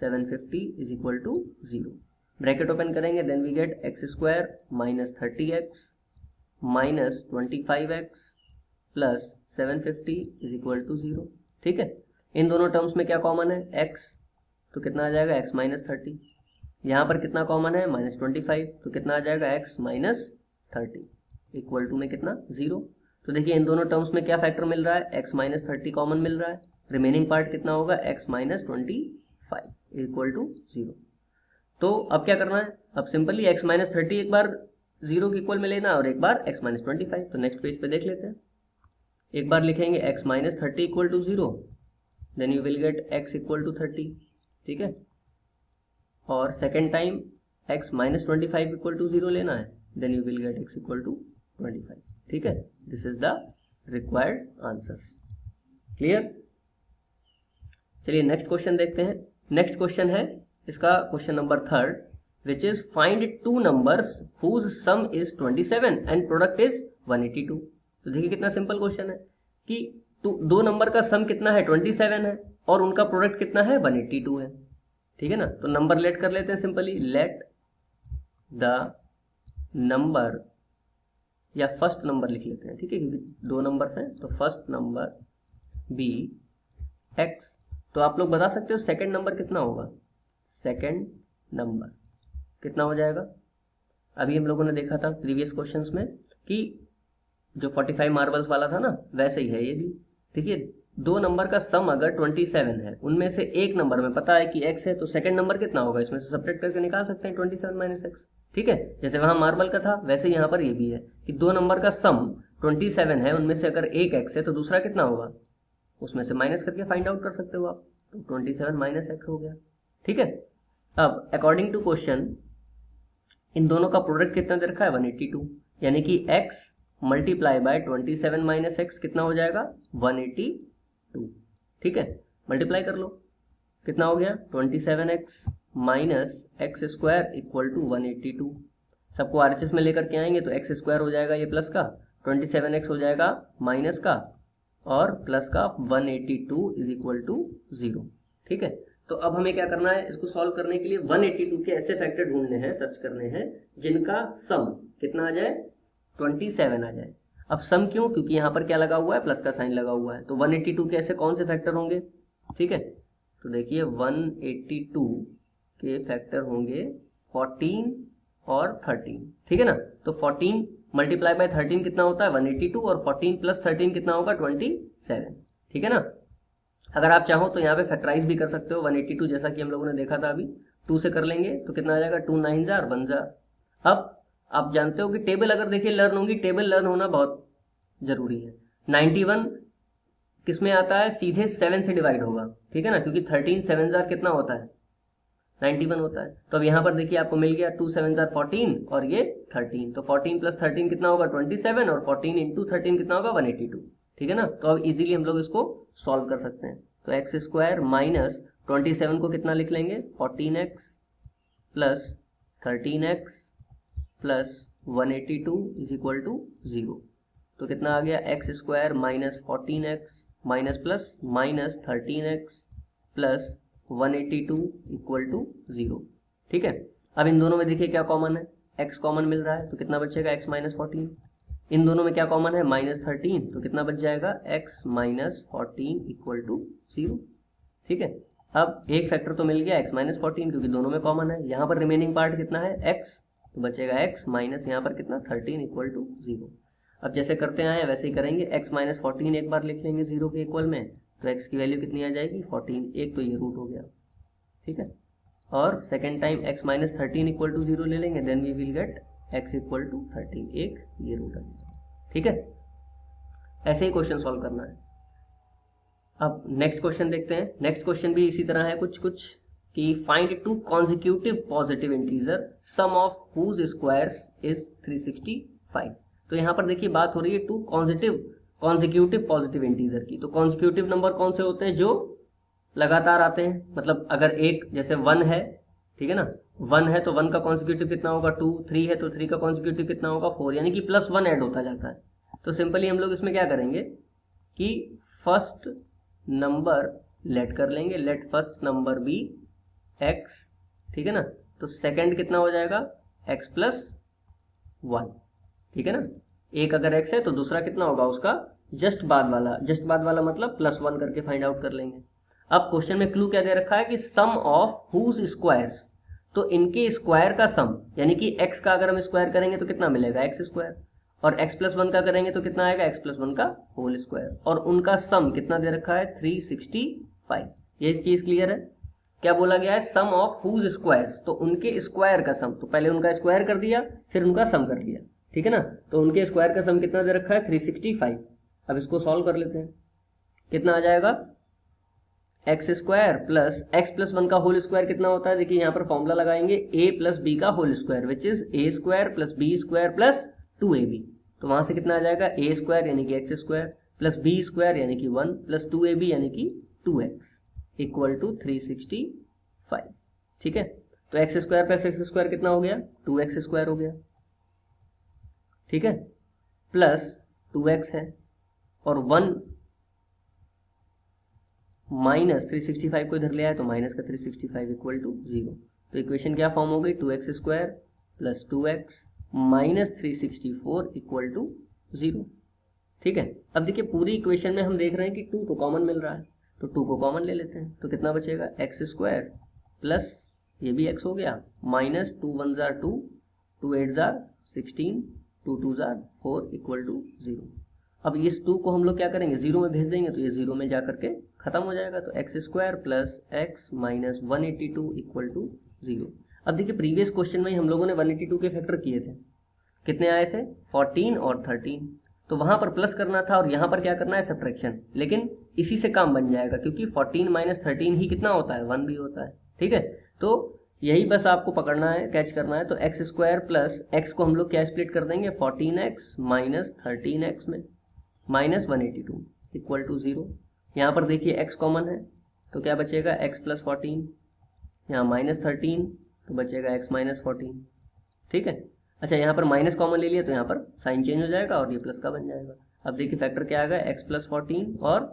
750 is equal to 0। Bracket open करेंगे, then we get x square minus 30x minus 25x plus 750 is equal to 0। ठीक है, इन दोनों टर्म्स में क्या कॉमन है x, तो कितना आ जाएगा x माइनस 30, यहाँ पर कितना कॉमन है माइनस 25, तो कितना आ जाएगा x माइनस 30 इक्वल टू में कितना 0। तो देखिए इन दोनों टर्म्स में क्या फैक्टर मिल रहा है, x माइनस 30 कॉमन मिल रहा है, रिमेनिंग पार्ट कितना होगा x माइनस 25 इक्वल टू 0। तो अब क्या करना है, अब सिंपली x माइनस 30 एक बार 0 के इक्वल में लेना और एक बार x माइनस 25। तो नेक्स्ट पेज पे देख लेते हैं, एक बार लिखेंगे x minus 30 equal to 0, then you will get x equal to 30। ठीक है, और second time x minus 25 equal to 0 लेना है, then you will get x equal to 25। ठीक है, this is the required answers. Clear. चलिए नेक्स्ट क्वेश्चन देखते हैं। नेक्स्ट क्वेश्चन है इसका question number 3, which is find two numbers whose sum is 27 and product is 182। तो देखिए कितना सिंपल क्वेश्चन है कि दो नंबर का सम कितना है 27 है और उनका प्रोडक्ट कितना है 182 है। ठीक है ना, तो नंबर लेट कर लेते हैं सिंपली, लेट द नंबर, या फर्स्ट नंबर लिख लेते हैं, ठीक है, क्योंकि दो नंबर्स हैं, तो फर्स्ट नंबर बी x। तो आप लोग बता सकते हो सेकंड नंबर कितना होगा, सेकंड नंबर कितना हो जाएगा। अभी हम लोगों ने देखा था प्रीवियस क्वेश्चंस में कि जो 45 मार्बल्स वाला था ना, वैसे ही है ये भी। देखिए दो नंबर का सम अगर 27 है, उनमें से एक नंबर में पता है कि x है, तो सेकंड नंबर कितना होगा, इसमें से सब्ट्रैक्ट करके निकाल सकते हैं 27 माइनस x। ठीक है, जैसे वहां मार्बल का था वैसे यहाँ पर ये भी है कि दो नंबर का सम 27 है, उनमें से अगर एक x है तो दूसरा कितना होगा, उसमें से माइनस करके फाइंड आउट कर सकते हो आप, तो 27 माइनस x हो गया। ठीक है, अब अकॉर्डिंग टू क्वेश्चन इन दोनों का प्रोडक्ट कितना दे रखा है 182, यानी कि x multiply by 27 minus x कितना हो जाएगा 182। ठीक है, मल्टीप्लाई कर लो, कितना हो गया 27x minus x square equal to 182। सबको आरएचएस में लेकर के आएंगे तो एक्स स्क्वायर हो जाएगा ये प्लस का, 27x हो जाएगा माइनस का, और प्लस का 182 इज इक्वल टू 0। ठीक है, तो अब हमें क्या करना है, इसको सॉल्व करने के लिए 182 के ऐसे फैक्टर ढूंढने हैं, सर्च करने हैं जिनका सम कितना आ जाए 27 आ जाए। अब सम क्यों, क्योंकि यहाँ पर क्या लगा हुआ है, प्लस का साइन लगा हुआ है, तो 182 के ऐसे कौन से फैक्टर होंगे। ठीक है, तो देखिए 182 के फैक्टर होंगे 14 और 13। ठीक है ना, तो 14 मल्टीप्लाई बाय 13 कितना होता है 182, और 14 प्लस 13 कितना होगा 27। ठीक है ना, अगर आप चाहो तो यहाँ पे फैक्टराइज भी कर सकते हो 182, जैसा कि हम लोगों ने देखा था अभी, 2 से कर लेंगे तो कितना आ जाएगा 2 9 जार 1 जार। अब आप जानते हो कि टेबल अगर देखिए लर्न होगी, टेबल लर्न होना बहुत जरूरी है। 91 किस में आता है, सीधे 7 से डिवाइड होगा। ठीक है ना, क्योंकि 13 7 जार कितना होता है 91 होता है। तो अब यहाँ पर देखिए आपको मिल गया 2 7 जार 14 और ये 13, तो 14 प्लस 13 कितना होगा 27, और 14 इंटू 13 कितना होगा 182। ठीक है ना, तो अब इजीली हम लोग इसको सॉल्व कर सकते हैं। तो एक्स स्क्वायर माइनस 27 को कितना लिख लेंगे 14x plus 13x plus 182 is equal to 0। तो कितना आ गया x square minus 14x minus plus minus 13x plus 182 equal to 0। ठीक है, अब इन दोनों में देखिए क्या कॉमन है, x कॉमन मिल रहा है, तो कितना बचेगा x माइनस 14। इन दोनों में क्या कॉमन है माइनस 13, तो कितना बच जाएगा x माइनस 14 इक्वल टू 0। ठीक है, अब एक फैक्टर तो मिल गया x माइनस 14 क्योंकि दोनों में कॉमन है। यहाँ पर रिमेनिंग पार्ट कितना है x, तो बचेगा x माइनस यहाँ पर कितना 13 इक्वल टू 0। अब जैसे करते आए वैसे ही करेंगे, x माइनस 14 एक बार लिख लेंगे 0 के इक्वल में, तो x की वैल्यू कितनी आ जाएगी 14, एक तो ये रूट हो गया। ठीक है, और second time x minus 13 equal to 0 ले लेंगे, then we will get x equal to 13, एक ये रूट आ जाएगा। ठीक है, ऐसे ही क्वेश्चन सॉल्व करना है। अब नेक्स्ट क्वेश्चन देखते हैं। नेक्स्ट क्वेश्चन भी इसी तरह है कुछ कि find two consecutive positive integer sum of whose squares is 365। तो यहाँ पर देखिए बात हो रही है टू कॉन्जिक्यूटिव पॉजिटिव इंटीजर की। तो कॉन्जिक्यूटिव नंबर कौन से होते हैं? जो लगातार आते हैं। मतलब अगर एक जैसे 1 है, ठीक है ना, 1 है तो 1 का कॉन्जिक्यूटिव कितना होगा 2, 3 है तो 3 का कॉन्जिक्यूटिव कितना होगा 4, यानी कि +1 ऐड होता जाता है। तो सिंपली हम लोग इसमें क्या करेंगे कि फर्स्ट नंबर लेट कर लेंगे, let first number be x, ठीक है ना। तो सेकंड कितना हो जाएगा x + 1, ठीक है ना। एक अगर x है तो दूसरा कितना होगा उसका जस्ट बाद वाला मतलब +1 करके फाइंड आउट कर लेंगे। अब क्वेश्चन में क्लू क्या दे रखा है कि सम ऑफ हुज स्क्वायर्स, तो इनके स्क्वायर का सम, यानी कि x का अगर हम स्क्वायर करेंगे तो कितना मिलेगा x², और x + 1 का करेंगे तो कितना आएगा x + 1 का होल स्क्वायर, और उनका सम कितना दे रखा है 365। ये चीज क्लियर है? क्या बोला गया है? सम ऑफ हुज स्क्वायर्स, तो उनके स्क्वायर का सम। तो पहले उनका स्क्वायर कर दिया फिर उनका सम कर लिया, ठीक है ना। तो उनके स्क्वायर का सम कितना दे रखा है 365। अब इसको सॉल्व कर लेते हैं। कितना आ जाएगा x² प्लस x + 1 का होल स्क्वायर कितना होता है? देखिए यहाँ पर फॉर्मूला लगाएंगे a + b का whole square which is a² + b² + 2ab। तो वहां से कितना आ जाएगा a² यानी कि x² प्लस b² यानी कि 1 प्लस 2ab यानी कि 2x इक्वल टू 365, ठीक है। तो x² प्लस x² कितना हो गया 2x² हो गया, ठीक है, प्लस 2x है और 1 माइनस 365 को इधर ले आए तो माइनस का 365 इक्वल टू 0। तो इक्वेशन क्या फॉर्म हो गई 2x² plus 2x minus 364 equal to 0, ठीक है। अब देखिए पूरी इक्वेशन में हम देख रहे हैं कि 2 तो कॉमन मिल रहा है, तो 2 को कॉमन ले लेते हैं। तो कितना बचेगा x² प्लस ये भी x हो गया माइनस 2 1 जार 2, 2 8 जार 16, 2 2 जार 4 इक्वल टू 0। अब इस 2 को हम लोग क्या करेंगे 0 में भेज देंगे तो ये 0 में जा करके खत्म हो जाएगा। तो x² plus x minus 182 equal to 0। अब देखिए प्रीवियस क्वेश्चन में ही हम लोगों ने 182 के फैक्टर किए थे, कितने आए थे 14 और 13। तो वहां पर प्लस करना था और यहाँ पर क्या करना है सब्ट्रैक्शन, लेकिन इसी से काम बन जाएगा क्योंकि 14 माइनस 13 ही कितना होता है 1 भी होता है, ठीक है। तो यही बस आपको पकड़ना है, कैच करना है। तो x² प्लस x को हम लोग क्या स्प्लिट कर देंगे 14x माइनस 13x में माइनस 182 इक्वल टू 0। यहाँ पर देखिए x कॉमन है तो क्या बचेगा x + 14, यहाँ माइनस 13 तो बचेगा x माइनस 14, ठीक है। अच्छा यहाँ पर माइनस कॉमन ले लिया तो यहाँ पर साइन चेंज हो जाएगा और ये प्लस का बन जाएगा। अब देखिए फैक्टर क्या आ गया x + 14 और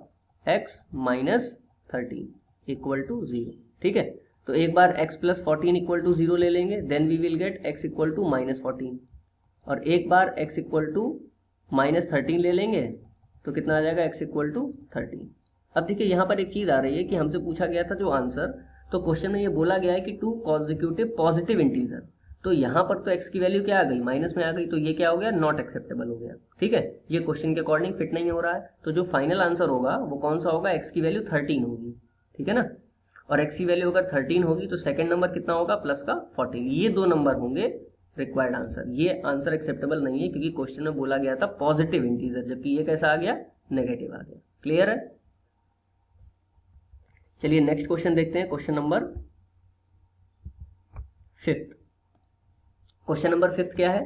x माइनस 13 इक्वल टू 0, ठीक है। तो एक बार x + 14 इक्वल टू 0 ले लेंगे, then we will get x equal to -14, और एक बार x इक्वल टू -13 ले लेंगे तो कितना आ जाएगा x इक्वल टू 13। अब देखिए यहाँ पर एक चीज आ रही है कि हमसे पूछा गया था जो आंसर, तो क्वेश्चन में ये बोला गया है कि 2 कॉन्जिक्यूटिव पॉजिटिव इंटीजर, तो यहाँ पर तो x की वैल्यू क्या आ गई माइनस में आ गई, तो ये क्या हो गया नॉट एक्सेप्टेबल हो गया, ठीक है। ये क्वेश्चन के अकॉर्डिंग फिट नहीं हो रहा है। तो जो फाइनल आंसर होगा वो कौन सा होगा, x की वैल्यू 13 होगी, ठीक है ना। और x की वैल्यू अगर 13 होगी तो सेकंड नंबर कितना होगा प्लस का 14, ये 2 नंबर होंगे रिक्वायर्ड आंसर। ये आंसर एक्सेप्टेबल नहीं है क्योंकि क्वेश्चन में बोला गया था पॉजिटिव इंटीजर, जबकि ये कैसा आ गया नेगेटिव आ गया। क्लियर है? चलिए नेक्स्ट क्वेश्चन देखते हैं, क्वेश्चन नंबर 5। क्वेश्चन नंबर 5 क्या है,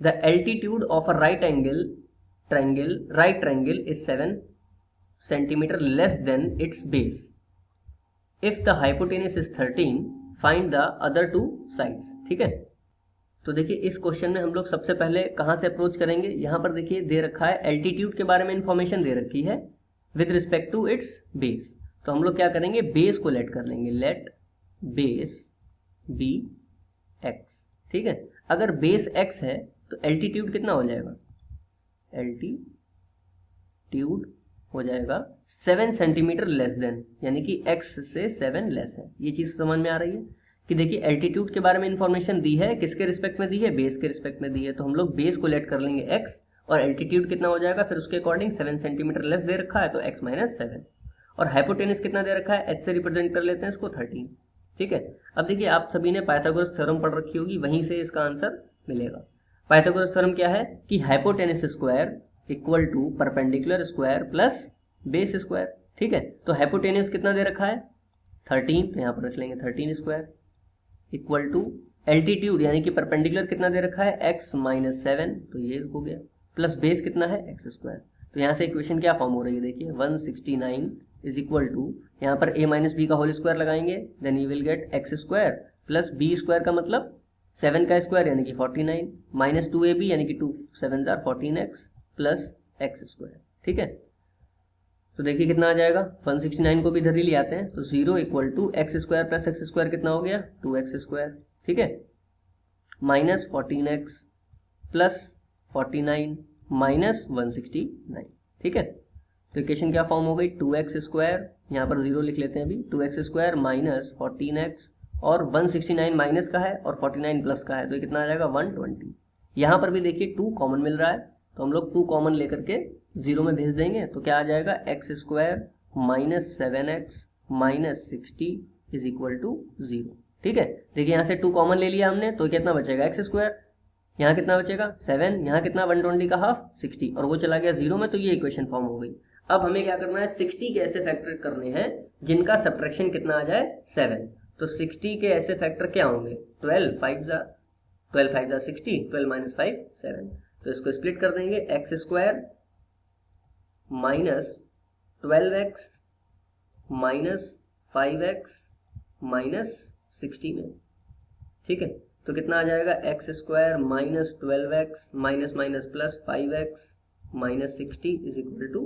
the altitude of a right triangle is 7 centimetre less than it's base. If the hypotenuse is 13 find the other 2 sides, ठीक है। तो देखिए इस क्वेश्चन में हम लोग सबसे पहले कहां से अप्रोच करेंगे, यहां पर देखिए दे रखा है एल्टीट्यूड के बारे में इंफॉर्मेशन दे रखी है with respect to its base. तो हम लोग क्या करेंगे बेस को लेट कर लेंगे, लेट बेस बी एक्स, ठीक है। अगर बेस एक्स है तो एल्टीट्यूड कितना हो जाएगा, एल्टीट्यूड हो जाएगा 7 सेंटीमीटर लेस देन, यानी कि x से 7 लेस है। ये चीज समझ में आ रही है कि देखिए एल्टीट्यूड के बारे में इंफॉर्मेशन दी है, किसके रिस्पेक्ट में दी है, बेस के रिस्पेक्ट में दी है। तो हम लोग बेस को लेट कर लेंगे x और एल्टीट्यूड कितना हो जाएगा फिर उसके अकॉर्डिंग 7 सेंटीमीटर लेस दे रखा है तो x माइनस 7, और हाइपोटेनस कितना दे रखा है h से रिप्रेजेंट कर लेते हैं इसको 13, ठीक है। अब देखिए आप सभी ने पाइथागोरस थ्योरम पढ़ रखी होगी, वहीं से इसका आंसर मिलेगा। पाइथागोरस थ्योरम क्या है कि hypotenuse square equal to perpendicular square plus base square, ठीक है। तो हाइपोटेन्यूज कितना दे रखा है 13, तो यहाँ पर रख लेंगे 13 स्क्वायर इक्वल टू एल्टीट्यूड यानी कि परपेंडिकुलर कितना दे रखा है x माइनस 7, तो ये हो गया, प्लस बेस कितना है एक्स स्क्वायर। तो यहाँ से इक्वेशन क्या फॉर्म हो रही है देखिए 169 इज इक्वल टू, यहाँ पर a माइनस बी का होल स्क्वायर लगाएंगे, then you will get x square plus b square का मतलब 7 का स्क्वायर यानी कि 49 माइनस 2ab यानी कि 2 7 14x प्लस एक्स स्क्वायर। ठीक है, तो देखिए कितना आ जाएगा 169 को भी इधर ही ले आते हैं, तो 0 equal to x square plus x square कितना हो गया 2x स्क्वायर। ठीक है, माइनस 14x प्लस 49 माइनस 169। ठीक है, तो इक्वेशन क्या फॉर्म हो गई 2x स्क्वायर, यहाँ पर 0 लिख लेते हैं अभी, 2x स्क्वायर माइनस 14x और 169 माइनस का है और 49 प्लस का है, तो ये कितना आ जाएगा 120। यहाँ पर भी देखिए 2 कॉमन मिल रहा है, तो हम लोग 2 कॉमन लेकर के 0 में भेज देंगे, तो क्या आ जाएगा x square minus 7x minus 60 is equal to 0। ठीक है, देखिए यहाँ से 2 कॉमन ले लिया हमने, तो कितना बचेगा एक्स स्क्वायर, यहाँ कितना बचेगा 7, यहाँ कितना 120 का हाफ 60, और वो चला गया 0 में, तो ये इक्वेशन फॉर्म हो गई। अब हमें क्या करना है 60 के ऐसे फैक्टर करने हैं जिनका सब्ट्रैक्शन कितना आ जाए 7। तो 60 के ऐसे फैक्टर क्या होंगे 12 5 जा 60, 12 माइनस 5 7, तो इसको स्प्लिट कर देंगे, x square minus 12x minus 5x minus 60 में। ठीक है, तो कितना आ जाएगा x square minus 12x minus minus plus 5x minus 60 is equal to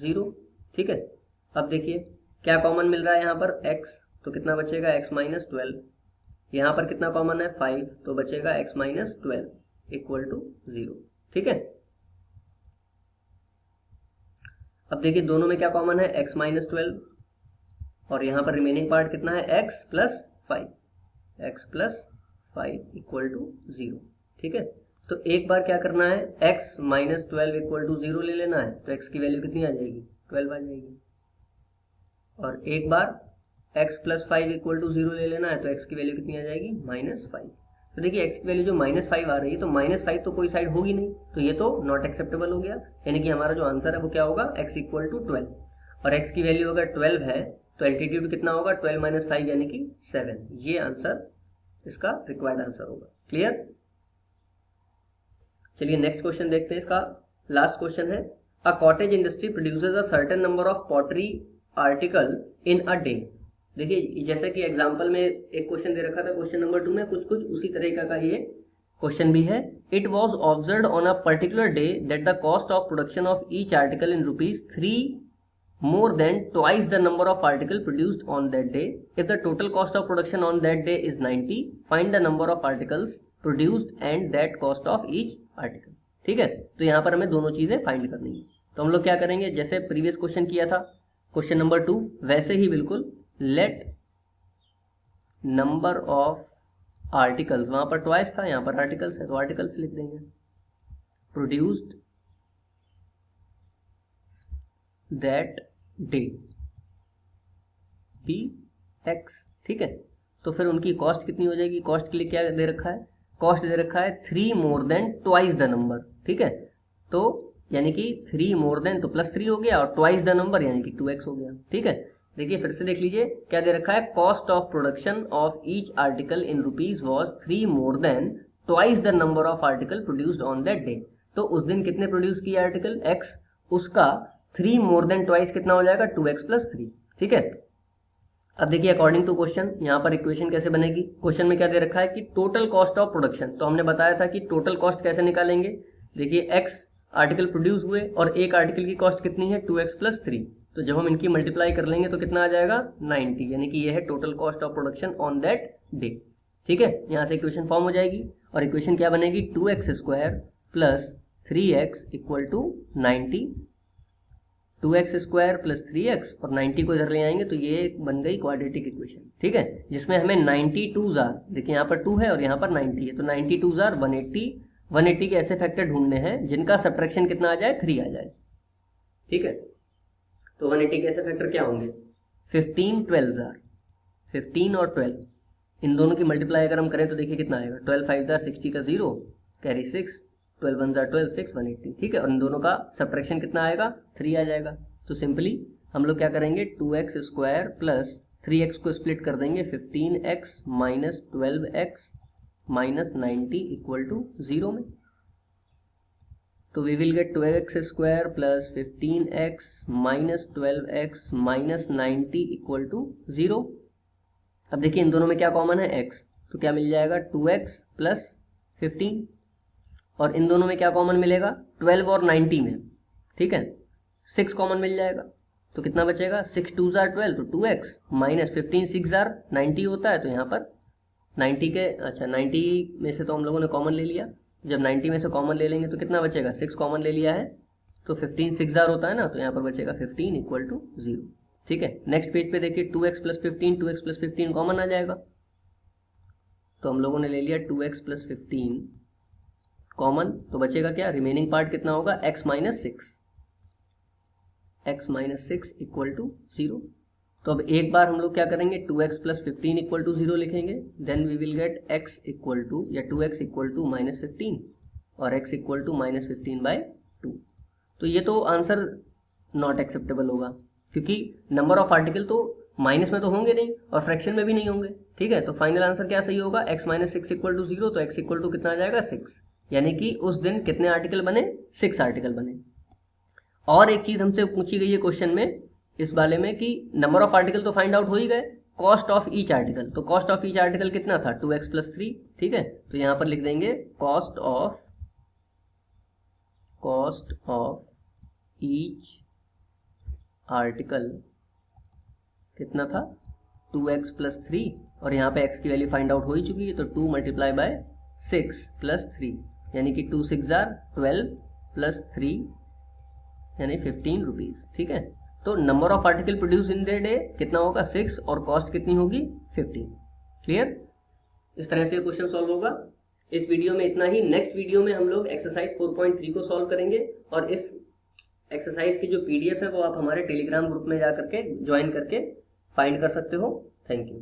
0। ठीक है, अब देखिए क्या कॉमन मिल रहा है यहाँ पर x, तो कितना बचेगा x माइनस 12, यहाँ पर कितना कॉमन है 5, तो बचेगा x माइनस 12 इक्वल टू 0। ठीक है, अब देखिए दोनों में क्या कॉमन है x माइनस 12, और यहाँ पर रिमेनिंग पार्ट कितना है x प्लस 5 इक्वल टू 0। ठीक है, तो एक बार क्या करना है x माइनस 12 इक्वल टू 0 ले लेना है, तो x की वैल्यू कितनी आ जाएगी 12 आ जाएगी, और एक बार x प्लस 5 इक्वल टू 0 ले लेना है, तो x की वैल्यू कितनी आ जाएगी माइनस 5। तो देखिए x की वैल्यू जो माइनस 5 आ रही है, तो माइनस 5 तो कोई साइड होगी नहीं, तो ये तो नॉट एक्सेप्टेबल हो गया, यानी कि हमारा जो आंसर है वो क्या होगा x इक्वल टू 12, और x की वैल्यू अगर 12 है तो एल्टीट्यूड कितना होगा 12 माइनस 5 यानी कि 7, ये आंसर इसका रिक्वायर्ड आंसर होगा। क्लियर, चलिए नेक्स्ट क्वेश्चन देखते हैं, इसका लास्ट क्वेश्चन है a cottage industry produces a certain number of pottery article in a day. देखिए जैसे कि एग्जांपल में एक क्वेश्चन दे रखा था क्वेश्चन नंबर 2 में, कुछ उसी तरीका का ये क्वेश्चन भी है। It was observed on a particular day that the cost of production of each article in ₹3 more than twice the number of article produced on that day. If the total cost of production on that day is 90, find the number of articles produced and that cost of each article. ठीक है, तो यहाँ पर हमें दोनों चीजें find करनी है, तो हम लोग क्या करेंगे जैसे प्रीवियस क्वेश्चन किया था क्वेश्चन नंबर 2, वैसे ही बिल्कुल लेट नंबर ऑफ आर्टिकल्स, वहां पर ट्वाइस था यहाँ पर आर्टिकल्स है, तो आर्टिकल्स लिख देंगे produced that day be x. ठीक है, तो फिर उनकी कॉस्ट कितनी हो जाएगी, कॉस्ट के लिए क्या दे रखा है, कॉस्ट दे रखा है 3 more than twice the number. ठीक है, तो यानी कि 3 मोर देन तो प्लस 3 हो गया, और ट्वाइस द नंबर यानी कि 2x हो गया। ठीक है, देखिए फिर से देख लीजिए क्या दे रखा है, cost of production of each article in rupees was 3 more than twice the number of article produced on that day. तो उस दिन कितने प्रोड्यूस किए आर्टिकल x, उसका 3 मोर देन ट्वाइस कितना हो जाएगा 2x प्लस 3। ठीक है, अब देखिए अकॉर्डिंग टू क्वेश्चन यहाँ पर इक्वेशन कैसे बनेगी, क्वेश्चन में क्या दे रखा है कि टोटल कॉस्ट ऑफ प्रोडक्शन, तो हमने बताया था कि टोटल कॉस्ट कैसे निकालेंगे। देखिए x आर्टिकल प्रोड्यूस हुए और एक आर्टिकल की कॉस्ट कितनी है 2x प्लस 3, तो जब हम इनकी मल्टीप्लाई कर लेंगे तो कितना आ जाएगा 90, यानी कि यह है total cost of production on that day. ठीक है, यहाँ से इक्वेशन फॉर्म हो जाएगी, और इक्वेशन क्या बनेगी 2x square plus 3x equal to 90, 2x square plus 3x और 90 को इधर ले आएंगे तो ये बन गई क्वाड्रेटिक इक्वेशन। ठीक है, जिसमें हमें 92 जार, देखिए यहाँ पर 2 है और यहाँ पर 90 है, तो 92 जार 180 के ऐसे फैक्टर ढूंढने हैं जिनका सब्ट्रैक्शन कितना आ जाए 3 आ जाए। ठीक है, तो 180 के ऐसे फैक्टर क्या होंगे 15 12 जार, 15 और 12 इन दोनों की मल्टीप्लाई अगर हम करें तो देखिए कितना आएगा, 12 5 जार 60 का 0 कैरी 6, 12 1 जार 12 6 180। ठीक है, और इन दोनों का सब्ट्रैक्शन कितना आएगा 3 आ जाएगा। तो सिंपली हम लोग क्या करेंगे 2x स्क्वायर प्लस 3x को स्प्लिट कर देंगे 15x minus 12x minus 90 equal to 0 में। तो we will get 2x square plus 15x minus 12x minus 90 equal to 0। अब देखिए इन दोनों में क्या कॉमन है x, तो क्या मिल जाएगा 2x प्लस 15, और इन दोनों में क्या कॉमन मिलेगा 12 और 90 में, ठीक है 6 कॉमन मिल जाएगा। तो कितना बचेगा 6 2 जार 12, तो 2x माइनस 15 6 जार 90 होता है, तो यहाँ पर 90 के 90 में से तो हम लोगों ने कॉमन ले लिया, जब 90 में से कॉमन ले लेंगे तो कितना बचेगा 6 कॉमन ले लिया है, तो 15 6 जार होता है ना, तो यहाँ पर बचेगा 15 इक्वल टू 0, ठीक है। नेक्स्ट पेज पे देखिए 2x प्लस 15 कॉमन आ जाएगा, तो हम लोगों ने ले लिया 2x प्लस 15 कॉमन, तो बचेगा क्या, रिमेनिंग पार्ट कितना होगा x माइनस 6 इक्वल टू 0। तो अब एक बार हम लोग क्या करेंगे 2x प्लस 15 इक्वल टू 0 लिखेंगे, then we will get x equal to या 2x इक्वल टू माइनस 15 और x इक्वल टू माइनस 15/2। तो ये तो आंसर नॉट एक्सेप्टेबल होगा, क्योंकि नंबर ऑफ आर्टिकल तो माइनस में तो होंगे नहीं और फ्रैक्शन में भी नहीं होंगे, ठीक है। तो फाइनल आंसर क्या सही होगा, x माइनस 6 इक्वल टू 0, तो x इक्वल टू कितना आ जाएगा 6, यानी कि उस दिन कितने आर्टिकल बने 6 आर्टिकल बने। और एक चीज हमसे पूछी गई है क्वेश्चन में इस वाले में कि नंबर ऑफ आर्टिकल तो फाइंड आउट हो ही गए, कॉस्ट ऑफ ईच आर्टिकल, तो कॉस्ट ऑफ ईच आर्टिकल कितना था 2x प्लस 3, ठीक है। तो यहां पर लिख देंगे कॉस्ट ऑफ ईच आर्टिकल कितना था 2x प्लस 3, और यहाँ पे x की वैल्यू फाइंड आउट हो ही चुकी है, तो 2 मल्टीप्लाई बाय 6 प्लस 3, यानी कि 2 6 जार 12 प्लस 3 यानी 15 रुपीज, ठीक है। तो number of article produce in day कितना होगा 6 और कॉस्ट कितनी होगी 15। क्लियर, इस तरह से क्वेश्चन सॉल्व होगा। इस वीडियो में इतना ही। नेक्स्ट वीडियो में हम लोग एक्सरसाइज 4.3 को सॉल्व करेंगे, और इस एक्सरसाइज की जो PDF है वो आप हमारे टेलीग्राम ग्रुप में जा करके ज्वाइन करके फाइंड कर सकते हो। Thank you.